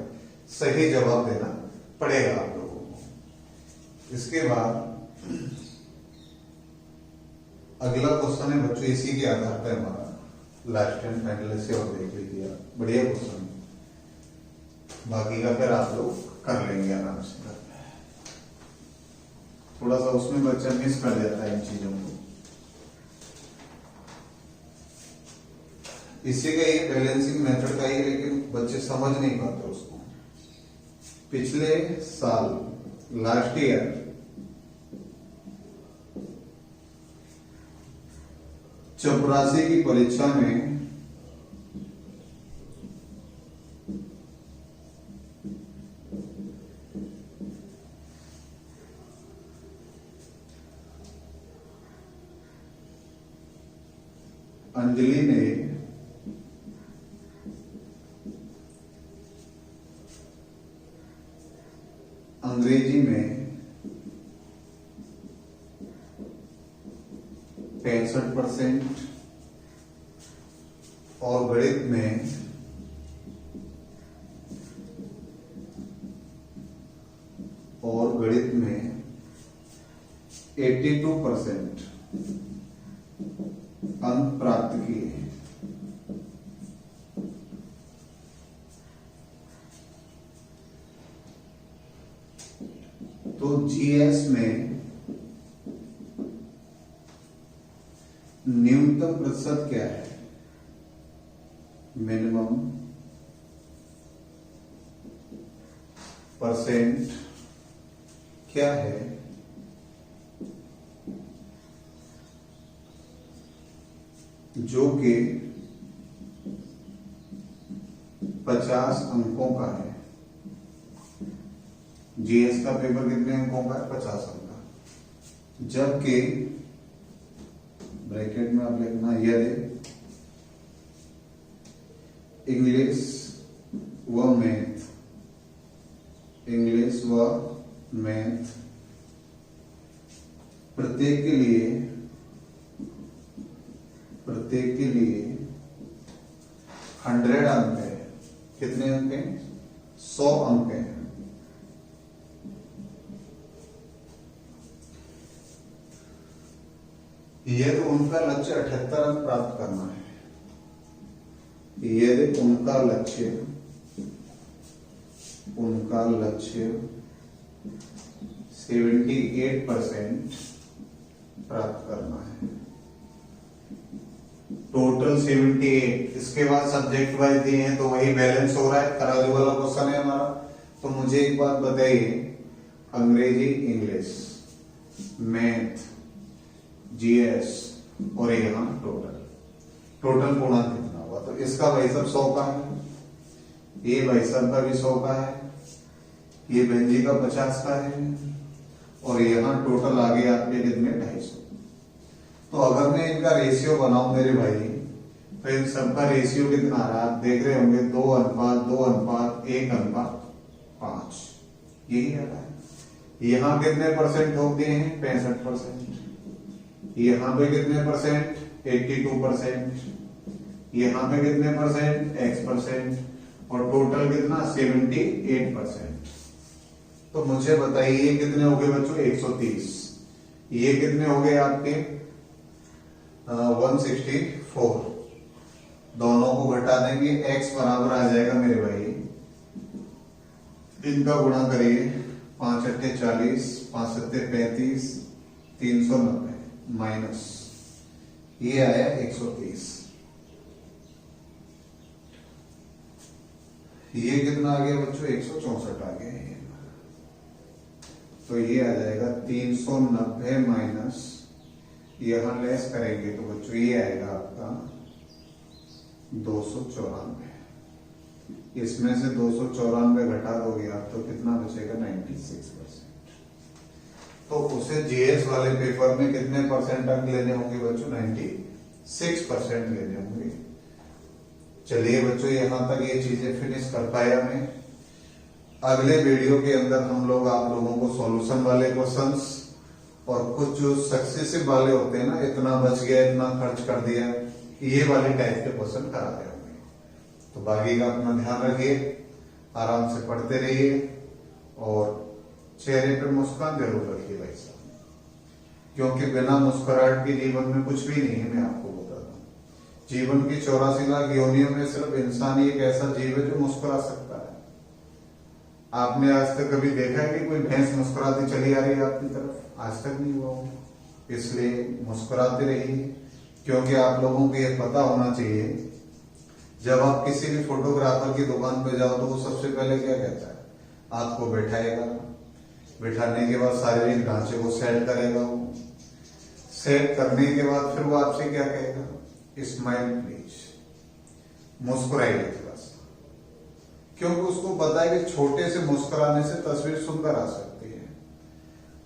सही जवाब देना पड़ेगा आप लोगों को। इसके बाद अगला क्वेश्चन है बच्चों, इसी के आधार पर हमारा लास्ट एंड फाइनल से और देख लीजिए, बढ़िया क्वेश्चन। बाकी का फिर आप लोग कर लेंगे आराम से। थोड़ा सा उसमें बच्चा मिस कर जाता है इन चीजों को। इसी का ये बैलेंसिंग मेथड का ही, लेकिन बच्चे समझ नहीं पाते उसको। पिछले साल लास्ट ईयर चपरासी की परीक्षा में अंजलि ने अंग्रेजी में 65% और गणित में 82% अंक प्राप्त किए। तो जीएस में न्यूनतम प्रतिशत क्या है, मिनिमम परसेंट क्या है, जो कि 50 अंकों का है। जीएस का पेपर कितने अंकों का है, 50 अंक का। जबकि ब्रैकेट में आप लिखना यदि इंग्लिश व मैथ प्रत्येक के लिए 100 अंक है। कितने अंक हैं, 100 अंक हैं। यदि उनका लक्ष्य 78 अंक प्राप्त करना है, यदि उनका लक्ष्य 78% प्राप्त करना है। टोटल 78, इसके बाद सब्जेक्ट वाइज दिए हैं तो वही बैलेंस हो रहा है, तराजू वाला क्वेश्चन है हमारा। तो मुझे एक बात बताइए, अंग्रेजी, इंग्लिश, मैथ, जीएस और यहाँ टोटल पूर्णांक कितना हुआ? तो इसका भाई साहब 100 का है, ये भाई साहब का भी 100 का है, ये बहन जी का 50 का है, और यहाँ टोटल आ गए आपके कितने? 250। तो अगर मैं इनका रेशियो बनाऊं मेरे भाई, तो इन सबका रेशियो कितना आ रहा है? आप देख रहे होंगे 2:2:1:5, यही आ रहा है। यहाँ कितने परसेंट ठोक दिए हैं? 65%। यहाँ पे कितने परसेंट? 82%। यहाँ पे कितने परसेंट? X%। और टोटल कितना? 78%। तो मुझे बताइए कितने हो गए बच्चों? 130। ये कितने हो गए आपके? 164। दोनों को घटा देंगे, x बराबर आ जाएगा मेरे भाई, इनका गुणा करिए, 5 × 8 = 40, 5 × 7 = 35, 390 माइनस ये आया 130। ये कितना आ गया बच्चों? 164 आ गया। तो ये आ जाएगा 390 माइनस, यहां लेस करेंगे तो बच्चों ये आएगा आपका 294। इसमें से 294 घटा दोगे आप तो कितना बचेगा? 96%। तो उसे जीएस वाले पेपर में कितने परसेंट अंक लेने होंगे बच्चों? 96% लेने होंगे। चलिए बच्चों, यहां तक ये चीजें फिनिश कर पाया मैं। अगले वीडियो के अंदर हम लोग आप लोगों को सॉल्यूशन वाले क्वेश्चंस और कुछ जो सक्सेसिव वाले होते हैं ना, इतना बच गया, इतना खर्च कर दिया, ये वाले टाइप के क्वेश्चन करा रहे होंगे। तो बाकी का अपना ध्यान रखिए, आराम से पढ़ते रहिए और चेहरे पे मुस्कान जरूर रखिए भाई साहब, क्योंकि बिना मुस्कुराहट के जीवन में कुछ भी नहीं है। मैं आपको बताता हूँ, जीवन की 84 लाख योनियों में सिर्फ इंसान ही एक ऐसा जीव है जो मुस्कुरा सकता है। आपने आज तक कभी देखा है कि कोई भैंस मुस्कुराती चली आ रही है आपकी तरफ? आज तक नहीं हुआ। इसलिए मुस्कुराते रहिए, क्योंकि आप लोगों को ये पता होना चाहिए, जब आप किसी भी फोटोग्राफर की दुकान पे जाओ तो वो सबसे पहले क्या कहता है? आपको बैठाएगा, बैठाने के बाद शारीरिक ढांचे को सेट करेगा, वो सेट करने के बाद फिर वो आपसे क्या कहेगा? स्माइल प्लीज, मुस्कुराइए थोड़ा सा, क्योंकि उसको पता है कि छोटे से मुस्कुराने से तस्वीर सुंदर आ सकती है।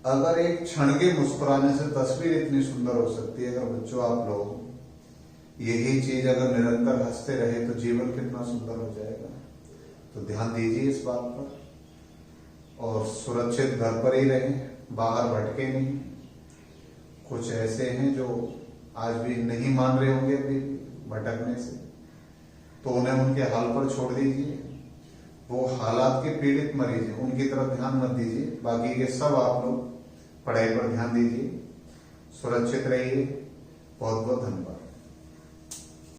अगर एक क्षण के मुस्कुराने से तस्वीर इतनी सुंदर हो सकती है, अगर बच्चों आप लोग यही चीज अगर निरंतर हंसते रहे तो जीवन कितना सुंदर हो जाएगा। तो ध्यान दीजिए इस बात पर, और सुरक्षित घर पर ही रहें, बाहर भटके नहीं। कुछ ऐसे हैं जो आज भी नहीं मान रहे होंगे अभी भटकने से, तो उन्हें उनके हाल पर छोड़ दीजिए। वो हालात के पीड़ित मरीज हैं, उनकी तरफ ध्यान मत दीजिए। बाकी के सब आप लोग पढ़ाई पर ध्यान दीजिए, सुरक्षित रहिए। बहुत बहुत धन्यवाद।